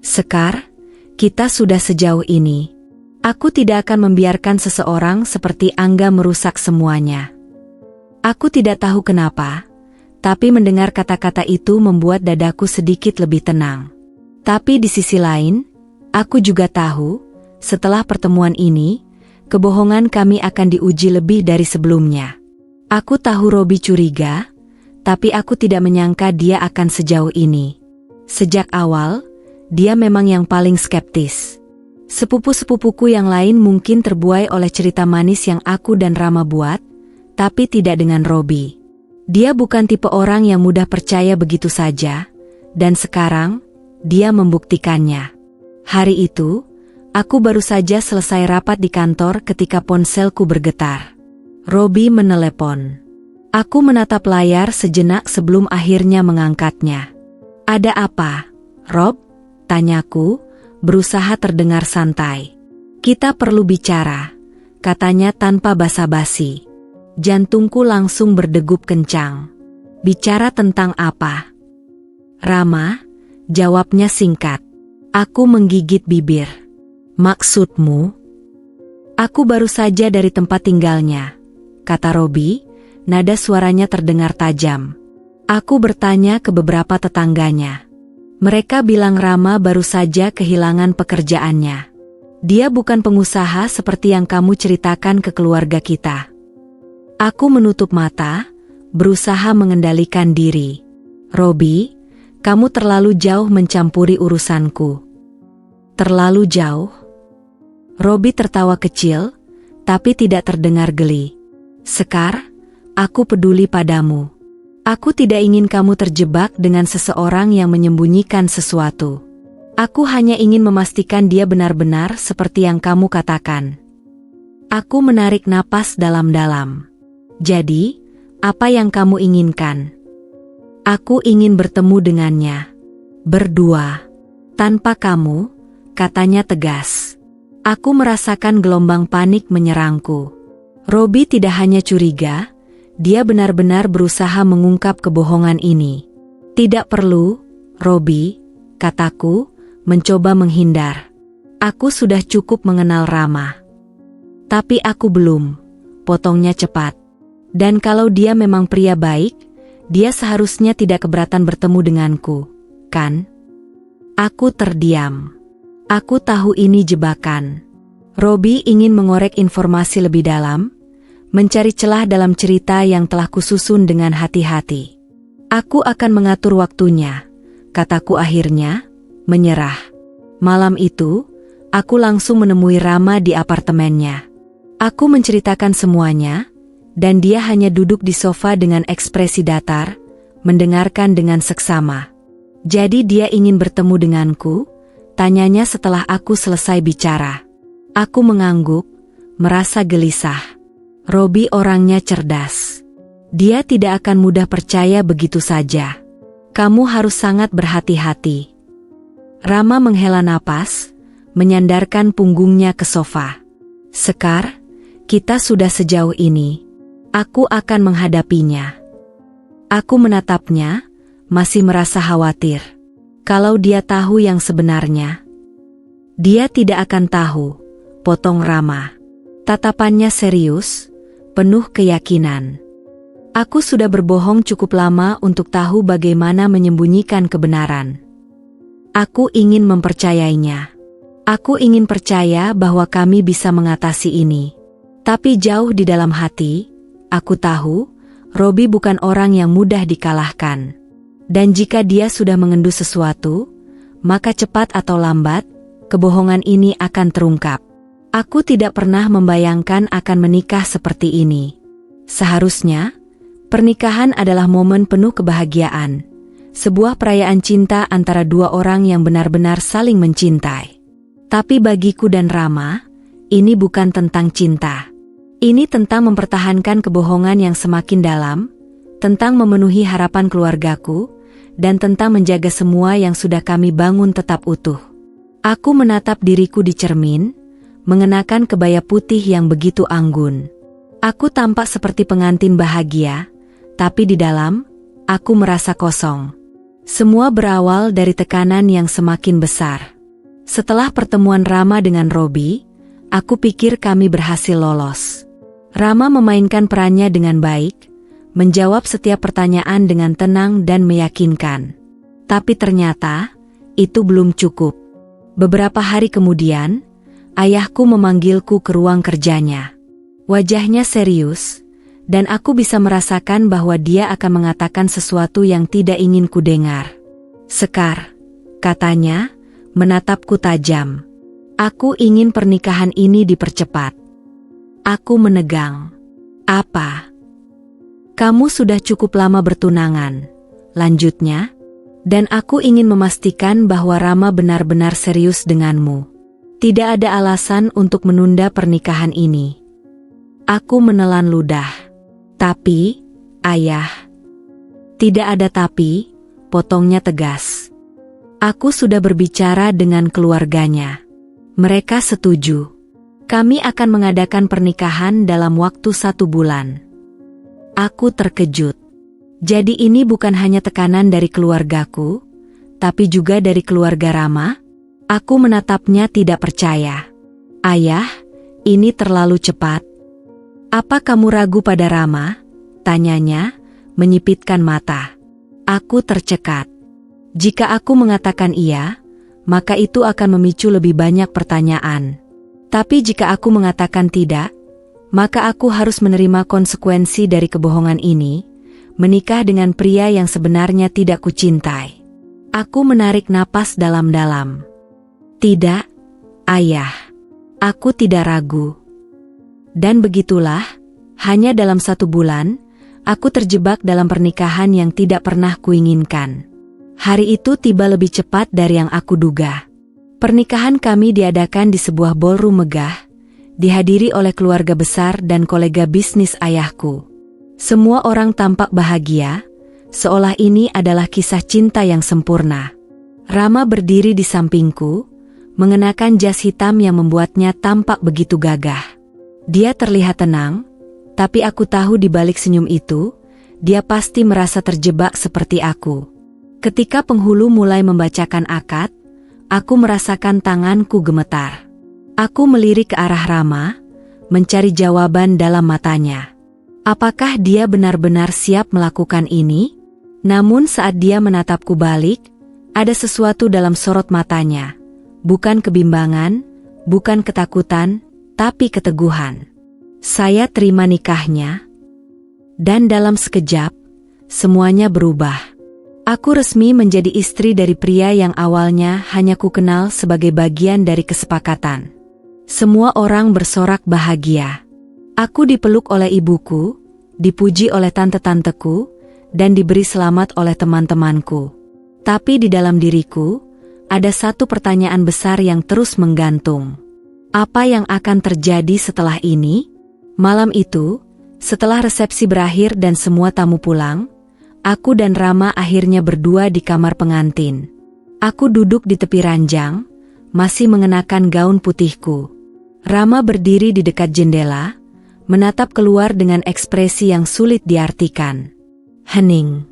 S1: Sekar, kita sudah sejauh ini. Aku tidak akan membiarkan seseorang seperti Angga merusak semuanya. Aku tidak tahu kenapa, tapi mendengar kata-kata itu membuat dadaku sedikit lebih tenang. Tapi di sisi lain, aku juga tahu, setelah pertemuan ini, kebohongan kami akan diuji lebih dari sebelumnya. Aku tahu Robi curiga, tapi aku tidak menyangka dia akan sejauh ini. Sejak awal, dia memang yang paling skeptis. Sepupu-sepupuku yang lain mungkin terbuai oleh cerita manis yang aku dan Rama buat, tapi tidak dengan Robi. Dia bukan tipe orang yang mudah percaya begitu saja, dan sekarang, dia membuktikannya. Hari itu, aku baru saja selesai rapat di kantor ketika ponselku bergetar. Robi menelepon. Aku menatap layar sejenak sebelum akhirnya mengangkatnya. Ada apa, Rob? Tanyaku, berusaha terdengar santai. Kita perlu bicara, katanya tanpa basa-basi. Jantungku langsung berdegup kencang. Bicara tentang apa? Rama, jawabnya singkat. Aku menggigit bibir. Maksudmu? Aku baru saja dari tempat tinggalnya, kata Robi, nada suaranya terdengar tajam. Aku bertanya ke beberapa tetangganya. Mereka bilang Rama baru saja kehilangan pekerjaannya. Dia bukan pengusaha seperti yang kamu ceritakan ke keluarga kita. Aku menutup mata, berusaha mengendalikan diri. Robi, kamu terlalu jauh mencampuri urusanku. Terlalu jauh? Robi tertawa kecil, tapi tidak terdengar geli. Sekar, aku peduli padamu. Aku tidak ingin kamu terjebak dengan seseorang yang menyembunyikan sesuatu. Aku hanya ingin memastikan dia benar-benar seperti yang kamu katakan. Aku menarik napas dalam-dalam. Jadi, apa yang kamu inginkan? Aku ingin bertemu dengannya. Berdua. Tanpa kamu, katanya tegas. Aku merasakan gelombang panik menyerangku. Robi tidak hanya curiga, dia benar-benar berusaha mengungkap kebohongan ini. Tidak perlu, Robi, kataku, mencoba menghindar. Aku sudah cukup mengenal Rama. Tapi aku belum, potongnya cepat. Dan kalau dia memang pria baik, dia seharusnya tidak keberatan bertemu denganku, kan? Aku terdiam. Aku tahu ini jebakan. Robi ingin mengorek informasi lebih dalam, mencari celah dalam cerita yang telah kususun dengan hati-hati. Aku akan mengatur waktunya, kataku akhirnya, menyerah. Malam itu, Aku langsung menemui Rama di apartemennya. Aku menceritakan semuanya, dan dia hanya duduk di sofa dengan ekspresi datar, mendengarkan dengan seksama. Jadi dia ingin bertemu denganku? Tanyanya setelah aku selesai bicara. Aku mengangguk, merasa gelisah. Robi orangnya cerdas. Dia tidak akan mudah percaya begitu saja. Kamu harus sangat berhati-hati. Rama menghela napas, menyandarkan punggungnya ke sofa. Sekar, kita sudah sejauh ini. Aku akan menghadapinya. Aku menatapnya, masih merasa khawatir. Kalau dia tahu yang sebenarnya. Dia tidak akan tahu, potong Rama. Tatapannya serius, penuh keyakinan. Aku sudah berbohong cukup lama untuk tahu bagaimana menyembunyikan kebenaran. Aku ingin mempercayainya. Aku ingin percaya bahwa kami bisa mengatasi ini. Tapi jauh di dalam hati, aku tahu, Robi bukan orang yang mudah dikalahkan. Dan jika dia sudah mengendu sesuatu, maka cepat atau lambat, kebohongan ini akan terungkap. Aku tidak pernah membayangkan akan menikah seperti ini. Seharusnya, pernikahan adalah momen penuh kebahagiaan. Sebuah perayaan cinta antara dua orang yang benar-benar saling mencintai. Tapi bagiku dan Rama, ini bukan tentang cinta. Ini tentang mempertahankan kebohongan yang semakin dalam, tentang memenuhi harapan keluargaku, dan tentang menjaga semua yang sudah kami bangun tetap utuh. Aku menatap diriku di cermin, mengenakan kebaya putih yang begitu anggun. Aku tampak seperti pengantin bahagia, tapi di dalam, aku merasa kosong. Semua berawal dari tekanan yang semakin besar. Setelah pertemuan Rama dengan Robi, aku pikir kami berhasil lolos. Rama memainkan perannya dengan baik, menjawab setiap pertanyaan dengan tenang dan meyakinkan. Tapi ternyata, itu belum cukup. Beberapa hari kemudian, ayahku memanggilku ke ruang kerjanya. Wajahnya serius, dan aku bisa merasakan bahwa dia akan mengatakan sesuatu yang tidak ingin ku dengar. Sekar, katanya, menatapku tajam. Aku ingin pernikahan ini dipercepat. Aku menegang. Apa? Kamu sudah cukup lama bertunangan, lanjutnya, dan aku ingin memastikan bahwa Rama benar-benar serius denganmu. Tidak ada alasan untuk menunda pernikahan ini. Aku menelan ludah. Tapi, ayah. Tidak ada tapi, potongnya tegas. Aku sudah berbicara dengan keluarganya. Mereka setuju. Kami akan mengadakan pernikahan dalam waktu 1 bulan. Aku terkejut. Jadi ini bukan hanya tekanan dari keluargaku, tapi juga dari keluarga Rama? Aku menatapnya tidak percaya. Ayah, ini terlalu cepat. Apa kamu ragu pada Rama? Tanyanya, menyipitkan mata. Aku tercekat. Jika aku mengatakan iya, maka itu akan memicu lebih banyak pertanyaan. Tapi jika aku mengatakan tidak, maka aku harus menerima konsekuensi dari kebohongan ini, menikah dengan pria yang sebenarnya tidak kucintai. Aku menarik napas dalam-dalam. Tidak, ayah. Aku tidak ragu. Dan begitulah, hanya dalam 1 bulan, aku terjebak dalam pernikahan yang tidak pernah kuinginkan. Hari itu tiba lebih cepat dari yang aku duga. Pernikahan kami diadakan di sebuah ballroom megah, dihadiri oleh keluarga besar dan kolega bisnis ayahku. Semua orang tampak bahagia, seolah ini adalah kisah cinta yang sempurna. Rama berdiri di sampingku, mengenakan jas hitam yang membuatnya tampak begitu gagah. Dia terlihat tenang, tapi aku tahu di balik senyum itu, dia pasti merasa terjebak seperti aku. Ketika penghulu mulai membacakan akad, aku merasakan tanganku gemetar. Aku melirik ke arah Rama, mencari jawaban dalam matanya. Apakah dia benar-benar siap melakukan ini? Namun saat dia menatapku balik, ada sesuatu dalam sorot matanya. Bukan kebimbangan, bukan ketakutan, tapi keteguhan. Saya terima nikahnya. Dan dalam sekejap, semuanya berubah. Aku resmi menjadi istri dari pria yang awalnya hanya ku kenal sebagai bagian dari kesepakatan. Semua orang bersorak bahagia. Aku dipeluk oleh ibuku, dipuji oleh tante-tanteku, dan diberi selamat oleh teman-temanku. Tapi di dalam diriku, ada satu pertanyaan besar yang terus menggantung. Apa yang akan terjadi setelah ini? Malam itu, setelah resepsi berakhir dan semua tamu pulang, aku dan Rama akhirnya berdua di kamar pengantin. Aku duduk di tepi ranjang, masih mengenakan gaun putihku. Rama berdiri di dekat jendela, menatap keluar dengan ekspresi yang sulit diartikan. Hening.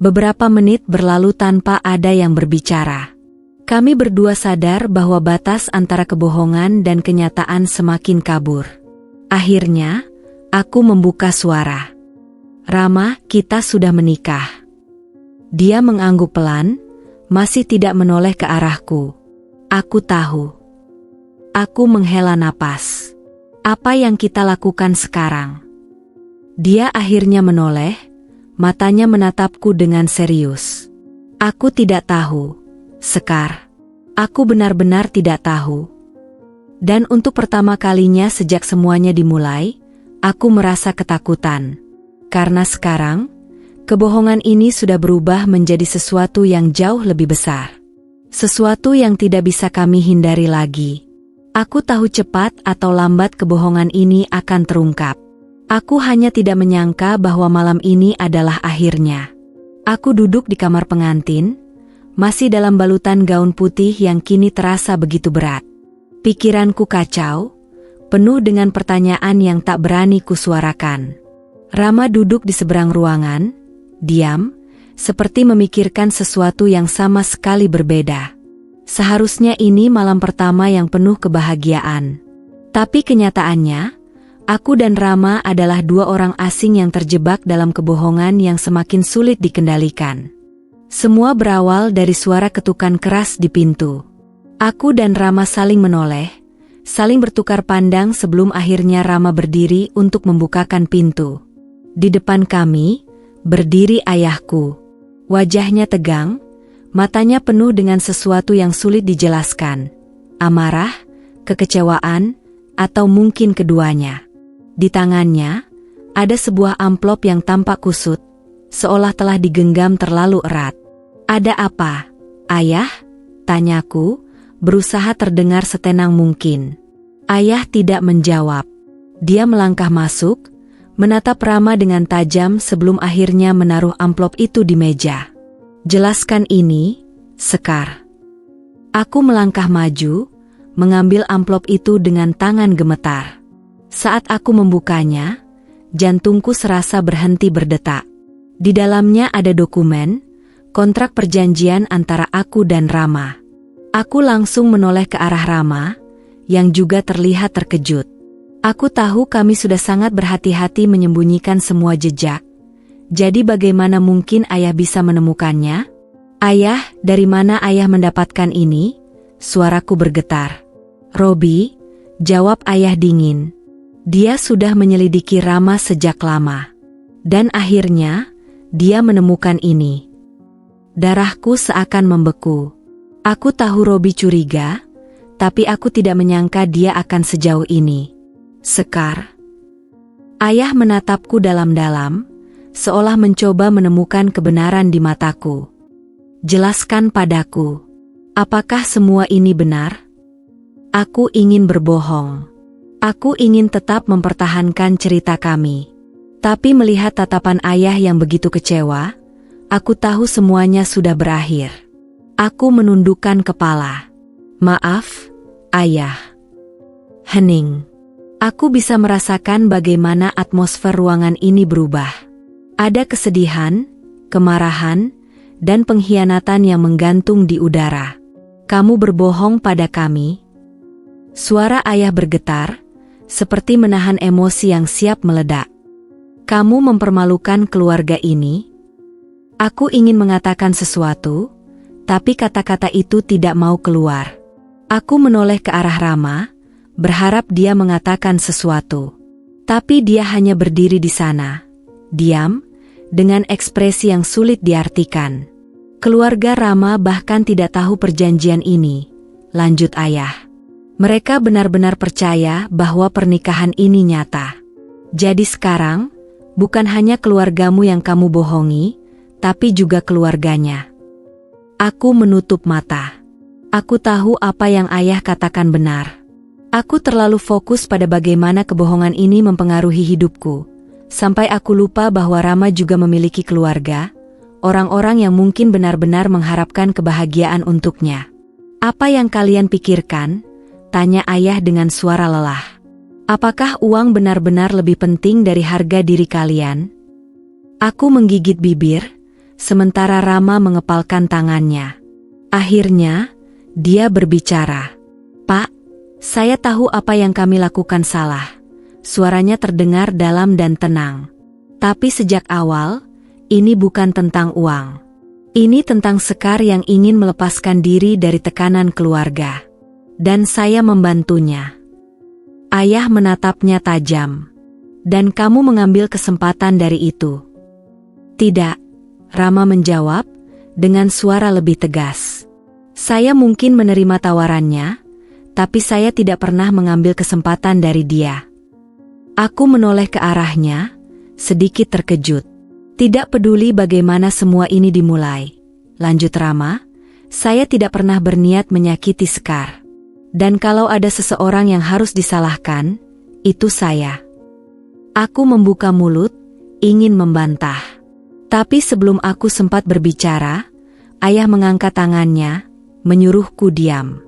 S1: Beberapa menit berlalu tanpa ada yang berbicara. Kami berdua sadar bahwa batas antara kebohongan dan kenyataan semakin kabur. Akhirnya, aku membuka suara. Rama, kita sudah menikah. Dia mengangguk pelan, masih tidak menoleh ke arahku. Aku tahu. Aku menghela napas. Apa yang kita lakukan sekarang? Dia akhirnya menoleh, matanya menatapku dengan serius. Aku tidak tahu, Sekar. Aku benar-benar tidak tahu. Dan untuk pertama kalinya sejak semuanya dimulai, aku merasa ketakutan. Karena sekarang, kebohongan ini sudah berubah menjadi sesuatu yang jauh lebih besar. Sesuatu yang tidak bisa kami hindari lagi. Aku tahu cepat atau lambat kebohongan ini akan terungkap. Aku hanya tidak menyangka bahwa malam ini adalah akhirnya. Aku duduk di kamar pengantin, masih dalam balutan gaun putih yang kini terasa begitu berat. Pikiranku kacau, penuh dengan pertanyaan yang tak berani kusuarakan. Rama duduk di seberang ruangan, diam, seperti memikirkan sesuatu yang sama sekali berbeda. Seharusnya ini malam pertama yang penuh kebahagiaan. Tapi kenyataannya, aku dan Rama adalah dua orang asing yang terjebak dalam kebohongan yang semakin sulit dikendalikan. Semua berawal dari suara ketukan keras di pintu. Aku dan Rama saling menoleh, saling bertukar pandang sebelum akhirnya Rama berdiri untuk membukakan pintu. Di depan kami, berdiri ayahku. Wajahnya tegang, matanya penuh dengan sesuatu yang sulit dijelaskan. Amarah, kekecewaan, atau mungkin keduanya. Di tangannya, ada sebuah amplop yang tampak kusut, seolah telah digenggam terlalu erat. Ada apa, Ayah? Tanyaku, berusaha terdengar setenang mungkin. Ayah tidak menjawab. Dia melangkah masuk, menatap Rama dengan tajam sebelum akhirnya menaruh amplop itu di meja. Jelaskan ini, Sekar. Aku melangkah maju, mengambil amplop itu dengan tangan gemetar. Saat aku membukanya, jantungku serasa berhenti berdetak. Di dalamnya ada dokumen, kontrak perjanjian antara aku dan Rama. Aku langsung menoleh ke arah Rama, yang juga terlihat terkejut. Aku tahu kami sudah sangat berhati-hati menyembunyikan semua jejak. Jadi bagaimana mungkin ayah bisa menemukannya? Ayah, dari mana ayah mendapatkan ini? Suaraku bergetar. Robi, jawab ayah dingin. Dia sudah menyelidiki Rama sejak lama. Dan akhirnya, dia menemukan ini. Darahku seakan membeku. Aku tahu Robi curiga, tapi aku tidak menyangka dia akan sejauh ini. Sekar. Ayah menatapku dalam-dalam, seolah mencoba menemukan kebenaran di mataku. Jelaskan padaku, apakah semua ini benar? Aku ingin berbohong. Aku ingin tetap mempertahankan cerita kami. Tapi melihat tatapan ayah yang begitu kecewa, aku tahu semuanya sudah berakhir. Aku menundukkan kepala. Maaf, ayah. Hening. Aku bisa merasakan bagaimana atmosfer ruangan ini berubah. Ada kesedihan, kemarahan, dan pengkhianatan yang menggantung di udara. Kamu berbohong pada kami. Suara ayah bergetar, seperti menahan emosi yang siap meledak. Kamu mempermalukan keluarga ini. Aku ingin mengatakan sesuatu, tapi kata-kata itu tidak mau keluar. Aku menoleh ke arah Rama, berharap dia mengatakan sesuatu. Tapi dia hanya berdiri di sana, diam, dengan ekspresi yang sulit diartikan. Keluarga Rama bahkan tidak tahu perjanjian ini, lanjut ayah. Mereka benar-benar percaya bahwa pernikahan ini nyata. Jadi sekarang, bukan hanya keluargamu yang kamu bohongi, tapi juga keluarganya. Aku menutup mata. Aku tahu apa yang ayah katakan benar. Aku terlalu fokus pada bagaimana kebohongan ini mempengaruhi hidupku, sampai aku lupa bahwa Rama juga memiliki keluarga, orang-orang yang mungkin benar-benar mengharapkan kebahagiaan untuknya. Apa yang kalian pikirkan? Tanya ayah dengan suara lelah. Apakah uang benar-benar lebih penting dari harga diri kalian? Aku menggigit bibir, sementara Rama mengepalkan tangannya. Akhirnya, dia berbicara. Pak, saya tahu apa yang kami lakukan salah. Suaranya terdengar dalam dan tenang. Tapi sejak awal, ini bukan tentang uang. Ini tentang Sekar yang ingin melepaskan diri dari tekanan keluarga. Dan saya membantunya. Ayah menatapnya tajam. Dan kamu mengambil kesempatan dari itu. Tidak, Rama menjawab, dengan suara lebih tegas. Saya mungkin menerima tawarannya, tapi saya tidak pernah mengambil kesempatan dari dia. Aku menoleh ke arahnya, sedikit terkejut. Tidak peduli bagaimana semua ini dimulai, lanjut Rama, saya tidak pernah berniat menyakiti Sekar. Dan kalau ada seseorang yang harus disalahkan, itu saya. Aku membuka mulut, ingin membantah. Tapi sebelum aku sempat berbicara, ayah mengangkat tangannya, menyuruhku diam.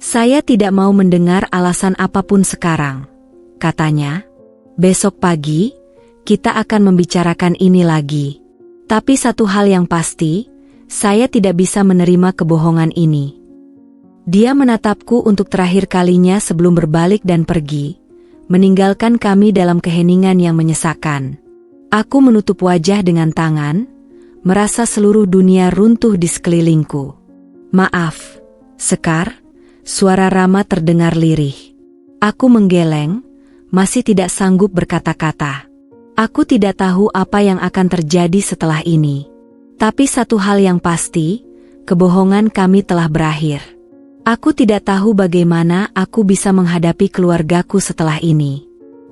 S1: Saya tidak mau mendengar alasan apapun sekarang, katanya. Besok pagi, kita akan membicarakan ini lagi. Tapi satu hal yang pasti, saya tidak bisa menerima kebohongan ini. Dia menatapku untuk terakhir kalinya sebelum berbalik dan pergi, meninggalkan kami dalam keheningan yang menyesakan. Aku menutup wajah dengan tangan, merasa seluruh dunia runtuh di sekelilingku. Maaf, Sekar, suara Rama terdengar lirih. Aku menggeleng, masih tidak sanggup berkata-kata. Aku tidak tahu apa yang akan terjadi setelah ini. Tapi satu hal yang pasti, kebohongan kami telah berakhir. Aku tidak tahu bagaimana aku bisa menghadapi keluargaku setelah ini.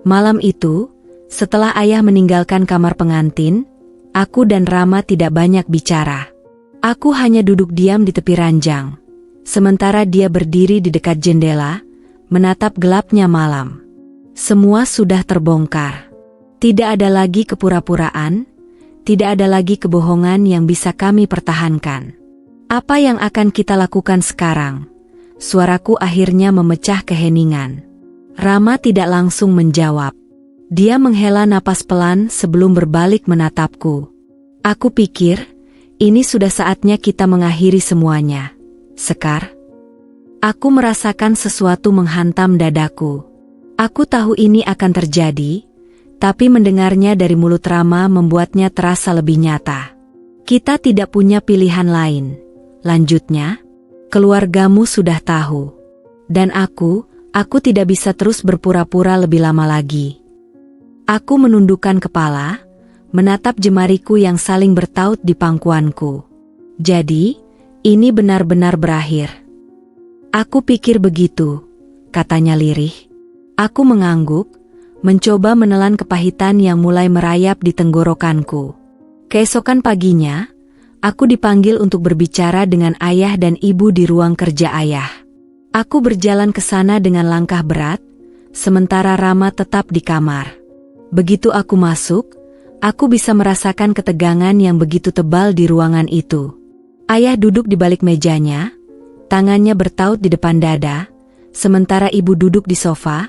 S1: Malam itu, setelah ayah meninggalkan kamar pengantin, aku dan Rama tidak banyak bicara. Aku hanya duduk diam di tepi ranjang, sementara dia berdiri di dekat jendela, menatap gelapnya malam. Semua sudah terbongkar. Tidak ada lagi kepura-puraan, tidak ada lagi kebohongan yang bisa kami pertahankan. Apa yang akan kita lakukan sekarang? Suaraku akhirnya memecah keheningan. Rama tidak langsung menjawab. Dia menghela napas pelan sebelum berbalik menatapku. Aku pikir, ini sudah saatnya kita mengakhiri semuanya. Sekar. Aku merasakan sesuatu menghantam dadaku. Aku tahu ini akan terjadi, tapi mendengarnya dari mulut Rama membuatnya terasa lebih nyata. Kita tidak punya pilihan lain. Lanjutnya, keluargamu sudah tahu. Dan aku tidak bisa terus berpura-pura lebih lama lagi. Aku menundukkan kepala, menatap jemariku yang saling bertaut di pangkuanku. Jadi, ini benar-benar berakhir. Aku pikir begitu, katanya lirih. Aku mengangguk, mencoba menelan kepahitan yang mulai merayap di tenggorokanku. Keesokan paginya, aku dipanggil untuk berbicara dengan ayah dan ibu di ruang kerja ayah. Aku berjalan ke sana dengan langkah berat, sementara Rama tetap di kamar. Begitu aku masuk, aku bisa merasakan ketegangan yang begitu tebal di ruangan itu. Ayah duduk di balik mejanya, tangannya bertaut di depan dada, sementara ibu duduk di sofa,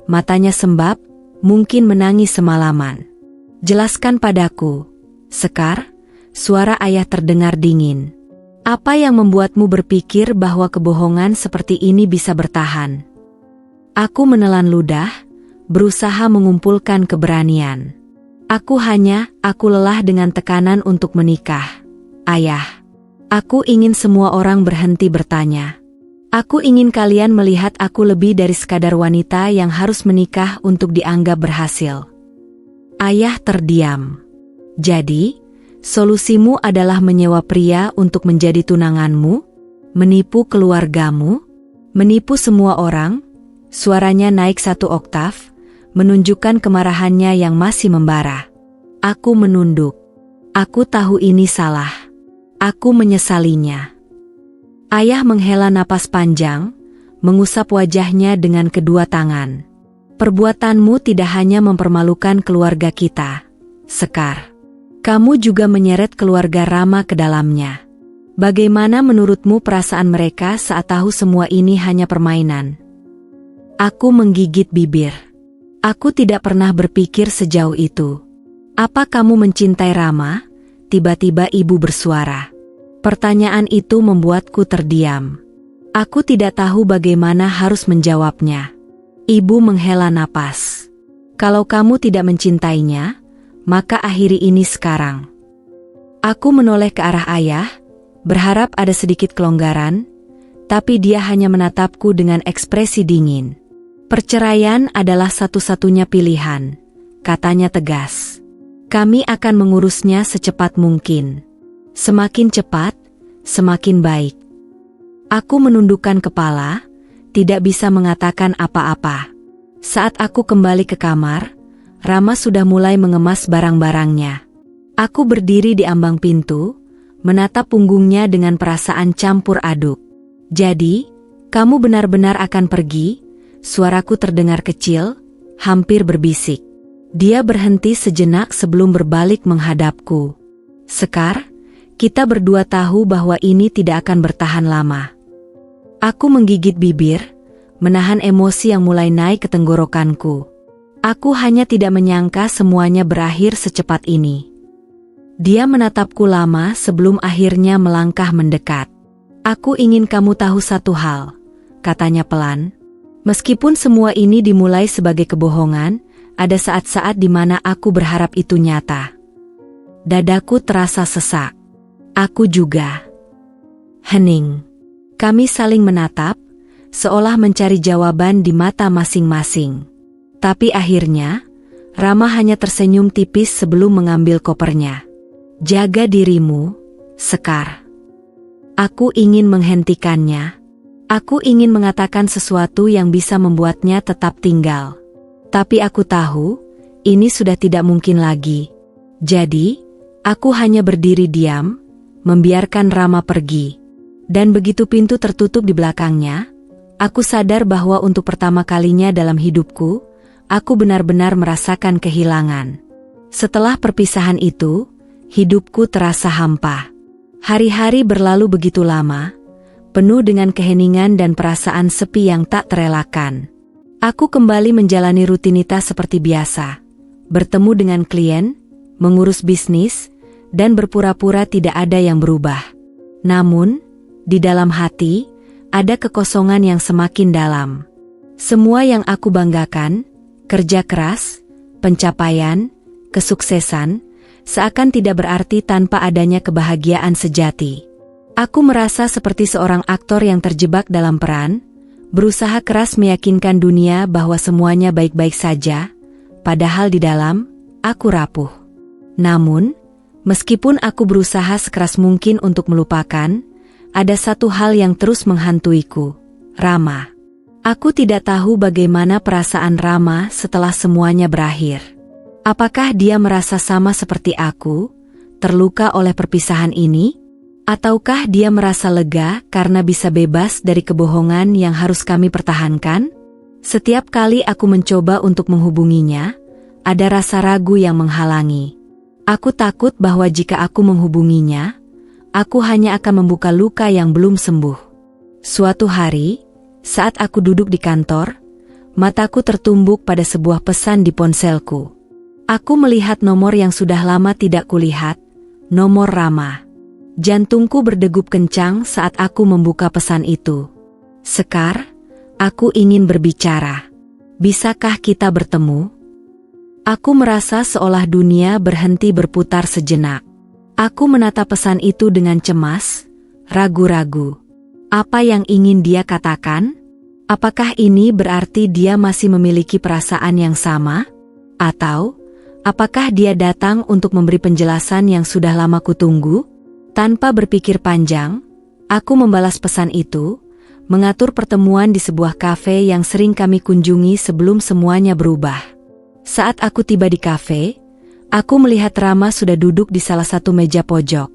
S1: matanya sembab, mungkin menangis semalaman. Jelaskan padaku, Sekar, suara ayah terdengar dingin. Apa yang membuatmu berpikir bahwa kebohongan seperti ini bisa bertahan? Aku menelan ludah, berusaha mengumpulkan keberanian. Aku lelah dengan tekanan untuk menikah. Ayah, aku ingin semua orang berhenti bertanya. Aku ingin kalian melihat aku lebih dari sekadar wanita yang harus menikah untuk dianggap berhasil. Ayah terdiam. Jadi, Solusimu adalah menyewa pria untuk menjadi tunanganmu, menipu keluargamu, menipu semua orang. Suaranya naik 1 oktav, menunjukkan kemarahannya yang masih membara. Aku menunduk. Aku tahu ini salah. Aku menyesalinya. Ayah menghela napas panjang, mengusap wajahnya dengan kedua tangan. Perbuatanmu tidak hanya mempermalukan keluarga kita, Sekar. Kamu juga menyeret keluarga Rama ke dalamnya. Bagaimana menurutmu perasaan mereka saat tahu semua ini hanya permainan? Aku menggigit bibir. Aku tidak pernah berpikir sejauh itu. Apa kamu mencintai Rama? Tiba-tiba ibu bersuara. Pertanyaan itu membuatku terdiam. Aku tidak tahu bagaimana harus menjawabnya. Ibu menghela napas. Kalau kamu tidak mencintainya, maka akhiri ini sekarang. Aku menoleh ke arah ayah, berharap ada sedikit kelonggaran, tapi dia hanya menatapku dengan ekspresi dingin. Perceraian adalah satu-satunya pilihan, katanya tegas. Kami akan mengurusnya secepat mungkin. Semakin cepat, semakin baik. Aku menundukkan kepala, tidak bisa mengatakan apa-apa. Saat aku kembali ke kamar, Rama sudah mulai mengemas barang-barangnya. Aku berdiri di ambang pintu, menatap punggungnya dengan perasaan campur aduk. Jadi, kamu benar-benar akan pergi? Suaraku terdengar kecil, hampir berbisik. Dia berhenti sejenak sebelum berbalik menghadapku. Sekar, kita berdua tahu bahwa ini tidak akan bertahan lama. Aku menggigit bibir, menahan emosi yang mulai naik ke tenggorokanku. Aku hanya tidak menyangka semuanya berakhir secepat ini. Dia menatapku lama sebelum akhirnya melangkah mendekat. Aku ingin kamu tahu satu hal, katanya pelan. Meskipun semua ini dimulai sebagai kebohongan, ada saat-saat di mana aku berharap itu nyata. Dadaku terasa sesak. Aku juga. Hening. Kami saling menatap, seolah mencari jawaban di mata masing-masing. Tapi akhirnya, Rama hanya tersenyum tipis sebelum mengambil kopernya. Jaga dirimu, Sekar. Aku ingin menghentikannya. Aku ingin mengatakan sesuatu yang bisa membuatnya tetap tinggal. Tapi aku tahu, ini sudah tidak mungkin lagi. Jadi, aku hanya berdiri diam, membiarkan Rama pergi. Dan begitu pintu tertutup di belakangnya, aku sadar bahwa untuk pertama kalinya dalam hidupku, aku benar-benar merasakan kehilangan. Setelah perpisahan itu, hidupku terasa hampa. Hari-hari berlalu begitu lama, penuh dengan keheningan dan perasaan sepi yang tak terelakkan. Aku kembali menjalani rutinitas seperti biasa, bertemu dengan klien, mengurus bisnis, dan berpura-pura tidak ada yang berubah. Namun, di dalam hati, ada kekosongan yang semakin dalam. Semua yang aku banggakan, kerja keras, pencapaian, kesuksesan, seakan tidak berarti tanpa adanya kebahagiaan sejati. Aku merasa seperti seorang aktor yang terjebak dalam peran, berusaha keras meyakinkan dunia bahwa semuanya baik-baik saja, padahal di dalam, aku rapuh. Namun, meskipun aku berusaha sekeras mungkin untuk melupakan, ada satu hal yang terus menghantuiku, Rama. Aku tidak tahu bagaimana perasaan Rama setelah semuanya berakhir. Apakah dia merasa sama seperti aku, terluka oleh perpisahan ini? Ataukah dia merasa lega karena bisa bebas dari kebohongan yang harus kami pertahankan? Setiap kali aku mencoba untuk menghubunginya, ada rasa ragu yang menghalangi. Aku takut bahwa jika aku menghubunginya, aku hanya akan membuka luka yang belum sembuh. Suatu hari, saat aku duduk di kantor, mataku tertumbuk pada sebuah pesan di ponselku. Aku melihat nomor yang sudah lama tidak kulihat, nomor Rama. Jantungku berdegup kencang saat aku membuka pesan itu. Sekar, aku ingin berbicara. Bisakah kita bertemu? Aku merasa seolah dunia berhenti berputar sejenak. Aku menatap pesan itu dengan cemas, ragu-ragu. Apa yang ingin dia katakan? Apakah ini berarti dia masih memiliki perasaan yang sama? Atau, Apakah dia datang untuk memberi penjelasan yang sudah lama kutunggu? Tanpa berpikir panjang, aku membalas pesan itu, mengatur pertemuan di sebuah kafe yang sering kami kunjungi sebelum semuanya berubah. Saat aku tiba di kafe, aku melihat Rama sudah duduk di salah satu meja pojok,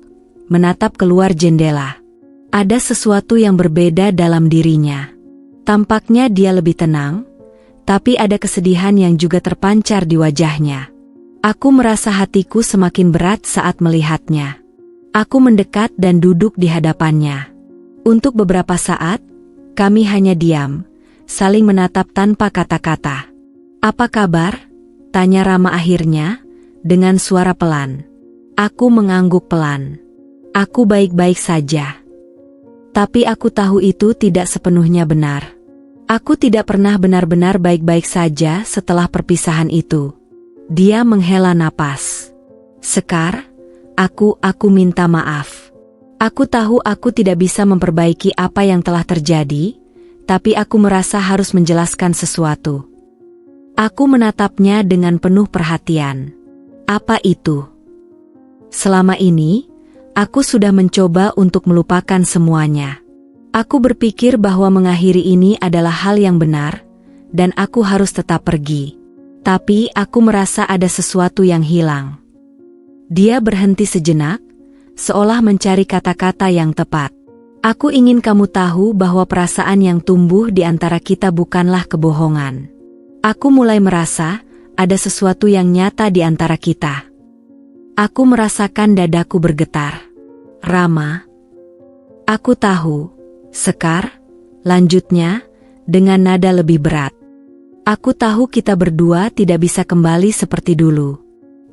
S1: menatap keluar jendela. Ada sesuatu yang berbeda dalam dirinya. Tampaknya dia lebih tenang, tapi ada kesedihan yang juga terpancar di wajahnya. Aku merasa hatiku semakin berat saat melihatnya. Aku mendekat dan duduk di hadapannya. Untuk beberapa saat, kami hanya diam, saling menatap tanpa kata-kata. "Apa kabar?" tanya Rama akhirnya, dengan suara pelan. Aku mengangguk pelan. "Aku baik-baik saja." Tapi aku tahu itu tidak sepenuhnya benar. Aku tidak pernah benar-benar baik-baik saja setelah perpisahan itu. Dia menghela napas. "Sekar, aku minta maaf. Aku tahu aku tidak bisa memperbaiki apa yang telah terjadi, tapi aku merasa harus menjelaskan sesuatu." Aku menatapnya dengan penuh perhatian. "Apa itu?" "Selama ini, aku sudah mencoba untuk melupakan semuanya. Aku berpikir bahwa mengakhiri ini adalah hal yang benar, dan aku harus tetap pergi. Tapi aku merasa ada sesuatu yang hilang." Dia berhenti sejenak, seolah mencari kata-kata yang tepat. "Aku ingin kamu tahu bahwa perasaan yang tumbuh di antara kita bukanlah kebohongan. Aku mulai merasa ada sesuatu yang nyata di antara kita." Aku merasakan dadaku bergetar. "Rama, aku tahu." "Sekar," lanjutnya, dengan nada lebih berat. "Aku tahu kita berdua tidak bisa kembali seperti dulu.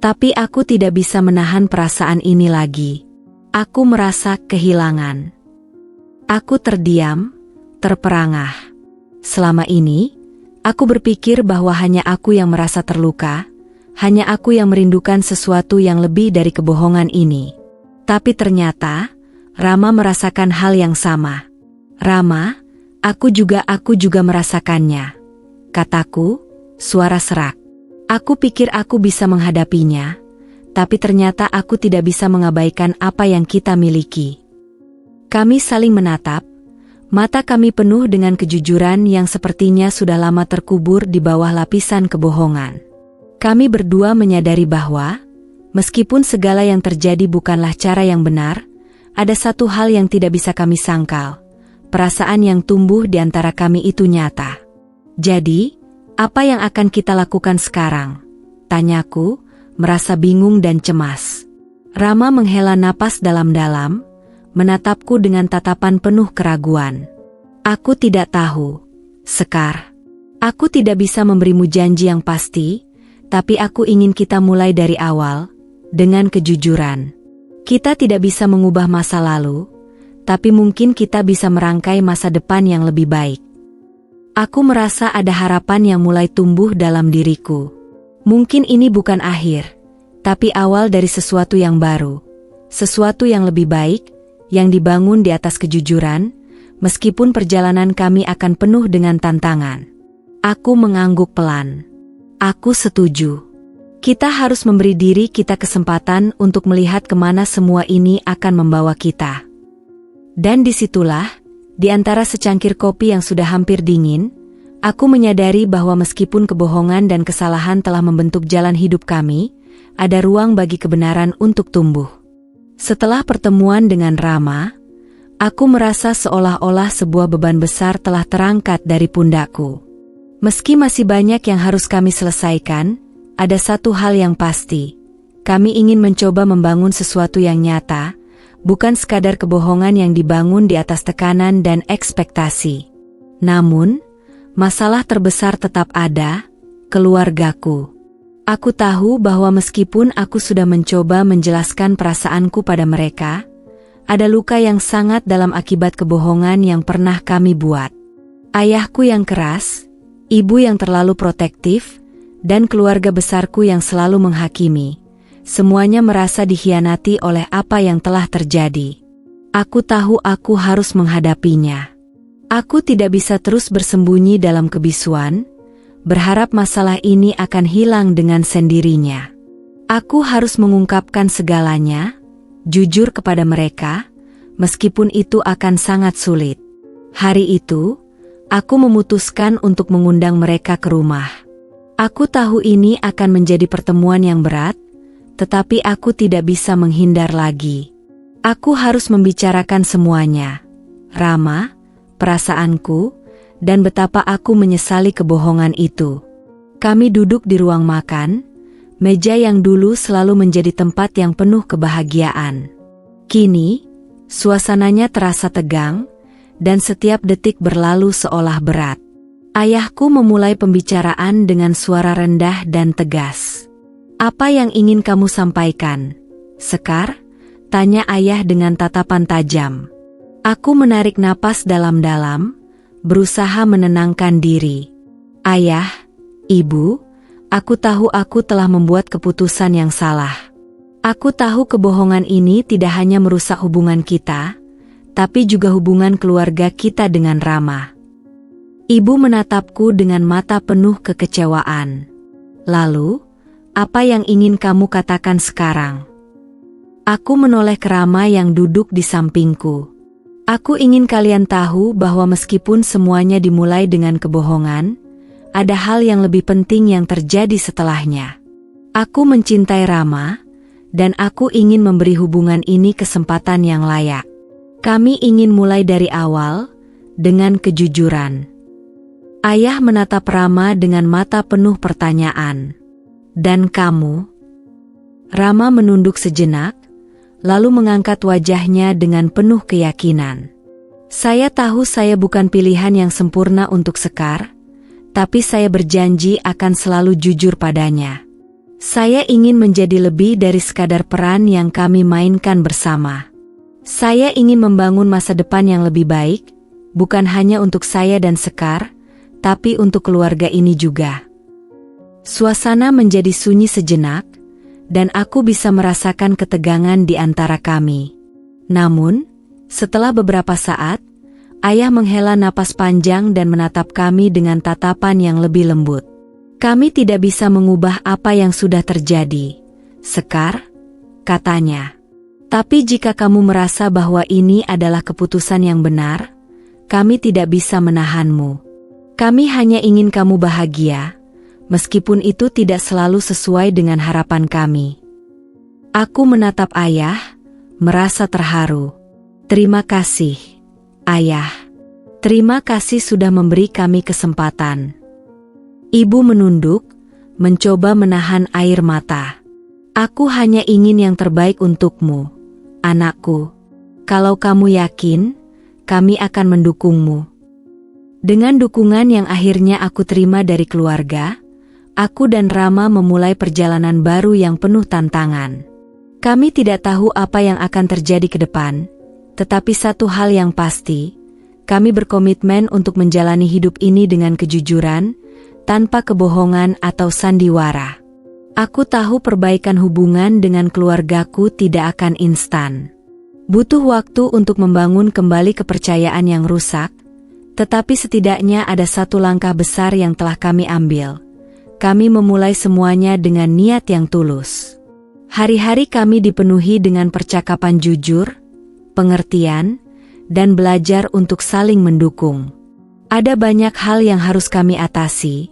S1: Tapi aku tidak bisa menahan perasaan ini lagi. Aku merasa kehilangan." Aku terdiam, terperangah. Selama ini, aku berpikir bahwa hanya aku yang merasa terluka, hanya aku yang merindukan sesuatu yang lebih dari kebohongan ini. Tapi ternyata, Rama merasakan hal yang sama. "Rama, aku juga merasakannya," kataku, suara serak. Aku pikir aku bisa menghadapinya, tapi ternyata aku tidak bisa mengabaikan apa yang kita miliki. Kami saling menatap, mata kami penuh dengan kejujuran yang sepertinya sudah lama terkubur di bawah lapisan kebohongan. Kami berdua menyadari bahwa, meskipun segala yang terjadi bukanlah cara yang benar, ada satu hal yang tidak bisa kami sangkal. Perasaan yang tumbuh di antara kami itu nyata. "Jadi, apa yang akan kita lakukan sekarang?" tanyaku, merasa bingung dan cemas. Rama menghela napas dalam-dalam, menatapku dengan tatapan penuh keraguan. "Aku tidak tahu, Sekar. Aku tidak bisa memberimu janji yang pasti, tapi aku ingin kita mulai dari awal, dengan kejujuran. Kita tidak bisa mengubah masa lalu, tapi mungkin kita bisa merangkai masa depan yang lebih baik." Aku merasa ada harapan yang mulai tumbuh dalam diriku. Mungkin ini bukan akhir, tapi awal dari sesuatu yang baru. Sesuatu yang lebih baik, yang dibangun di atas kejujuran, meskipun perjalanan kami akan penuh dengan tantangan. Aku mengangguk pelan. Aku setuju. Kita harus memberi diri kita kesempatan untuk melihat kemana semua ini akan membawa kita. Dan disitulah, di antara secangkir kopi yang sudah hampir dingin, aku menyadari bahwa meskipun kebohongan dan kesalahan telah membentuk jalan hidup kami, ada ruang bagi kebenaran untuk tumbuh. Setelah pertemuan dengan Rama, aku merasa seolah-olah sebuah beban besar telah terangkat dari pundakku. Meski masih banyak yang harus kami selesaikan, ada satu hal yang pasti. Kami ingin mencoba membangun sesuatu yang nyata, bukan sekadar kebohongan yang dibangun di atas tekanan dan ekspektasi. Namun, masalah terbesar tetap ada, keluargaku. Aku tahu bahwa meskipun aku sudah mencoba menjelaskan perasaanku pada mereka, ada luka yang sangat dalam akibat kebohongan yang pernah kami buat. Ayahku yang keras, ibu yang terlalu protektif, dan keluarga besarku yang selalu menghakimi. Semuanya merasa dikhianati oleh apa yang telah terjadi. Aku tahu aku harus menghadapinya. Aku tidak bisa terus bersembunyi dalam kebisuan, berharap masalah ini akan hilang dengan sendirinya. Aku harus mengungkapkan segalanya, jujur kepada mereka, meskipun itu akan sangat sulit. Hari itu, aku memutuskan untuk mengundang mereka ke rumah. Aku tahu ini akan menjadi pertemuan yang berat, tetapi aku tidak bisa menghindar lagi. Aku harus membicarakan semuanya. Rama, perasaanku, dan betapa aku menyesali kebohongan itu. Kami duduk di ruang makan, meja yang dulu selalu menjadi tempat yang penuh kebahagiaan. Kini, suasananya terasa tegang, dan setiap detik berlalu seolah berat. Ayahku memulai pembicaraan dengan suara rendah dan tegas. "Apa yang ingin kamu sampaikan, Sekar?" tanya ayah dengan tatapan tajam. Aku menarik napas dalam-dalam, berusaha menenangkan diri. "Ayah, Ibu, aku tahu aku telah membuat keputusan yang salah. Aku tahu kebohongan ini tidak hanya merusak hubungan kita, tapi juga hubungan keluarga kita dengan Rama." Ibu menatapku dengan mata penuh kekecewaan. "Lalu, apa yang ingin kamu katakan sekarang?" Aku menoleh ke Rama yang duduk di sampingku. "Aku ingin kalian tahu bahwa meskipun semuanya dimulai dengan kebohongan, ada hal yang lebih penting yang terjadi setelahnya. Aku mencintai Rama, dan aku ingin memberi hubungan ini kesempatan yang layak. Kami ingin mulai dari awal, dengan kejujuran." Ayah menatap Rama dengan mata penuh pertanyaan. "Dan kamu?" Rama menunduk sejenak, lalu mengangkat wajahnya dengan penuh keyakinan. "Saya tahu saya bukan pilihan yang sempurna untuk Sekar, tapi saya berjanji akan selalu jujur padanya. Saya ingin menjadi lebih dari sekadar peran yang kami mainkan bersama. Saya ingin membangun masa depan yang lebih baik, bukan hanya untuk saya dan Sekar, tapi untuk keluarga ini juga." Suasana menjadi sunyi sejenak, dan aku bisa merasakan ketegangan di antara kami. Namun, setelah beberapa saat, ayah menghela napas panjang dan menatap kami dengan tatapan yang lebih lembut. "Kami tidak bisa mengubah apa yang sudah terjadi, Sekar," katanya. "Tapi jika kamu merasa bahwa ini adalah keputusan yang benar, kami tidak bisa menahanmu. Kami hanya ingin kamu bahagia, meskipun itu tidak selalu sesuai dengan harapan kami." Aku menatap ayah, merasa terharu. "Terima kasih, Ayah. Terima kasih sudah memberi kami kesempatan." Ibu menunduk, mencoba menahan air mata. "Aku hanya ingin yang terbaik untukmu, anakku. Kalau kamu yakin, kami akan mendukungmu." Dengan dukungan yang akhirnya aku terima dari keluarga, aku dan Rama memulai perjalanan baru yang penuh tantangan. Kami tidak tahu apa yang akan terjadi ke depan, tetapi satu hal yang pasti, kami berkomitmen untuk menjalani hidup ini dengan kejujuran, tanpa kebohongan atau sandiwara. Aku tahu perbaikan hubungan dengan keluargaku tidak akan instan. Butuh waktu untuk membangun kembali kepercayaan yang rusak, tetapi setidaknya ada satu langkah besar yang telah kami ambil. Kami memulai semuanya dengan niat yang tulus. Hari-hari kami dipenuhi dengan percakapan jujur, pengertian, dan belajar untuk saling mendukung. Ada banyak hal yang harus kami atasi,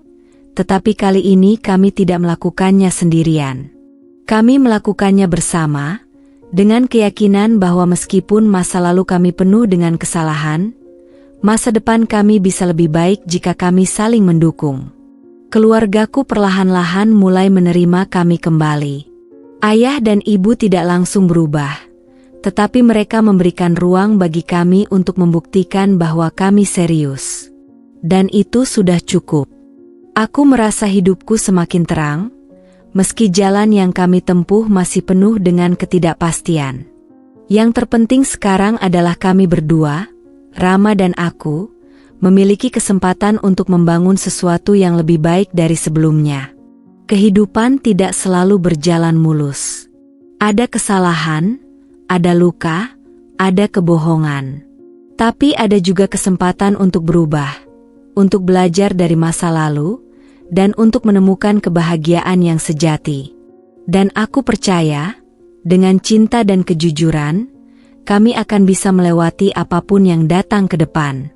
S1: tetapi kali ini kami tidak melakukannya sendirian. Kami melakukannya bersama, dengan keyakinan bahwa meskipun masa lalu kami penuh dengan kesalahan, masa depan kami bisa lebih baik jika kami saling mendukung. Keluargaku perlahan-lahan mulai menerima kami kembali. Ayah dan ibu tidak langsung berubah, tetapi mereka memberikan ruang bagi kami untuk membuktikan bahwa kami serius. Dan itu sudah cukup. Aku merasa hidupku semakin terang, meski jalan yang kami tempuh masih penuh dengan ketidakpastian. Yang terpenting sekarang adalah kami berdua, Rama dan aku, memiliki kesempatan untuk membangun sesuatu yang lebih baik dari sebelumnya. Kehidupan tidak selalu berjalan mulus. Ada kesalahan, ada luka, ada kebohongan. Tapi ada juga kesempatan untuk berubah, untuk belajar dari masa lalu, dan untuk menemukan kebahagiaan yang sejati. Dan aku percaya, dengan cinta dan kejujuran, kami akan bisa melewati apapun yang datang ke depan.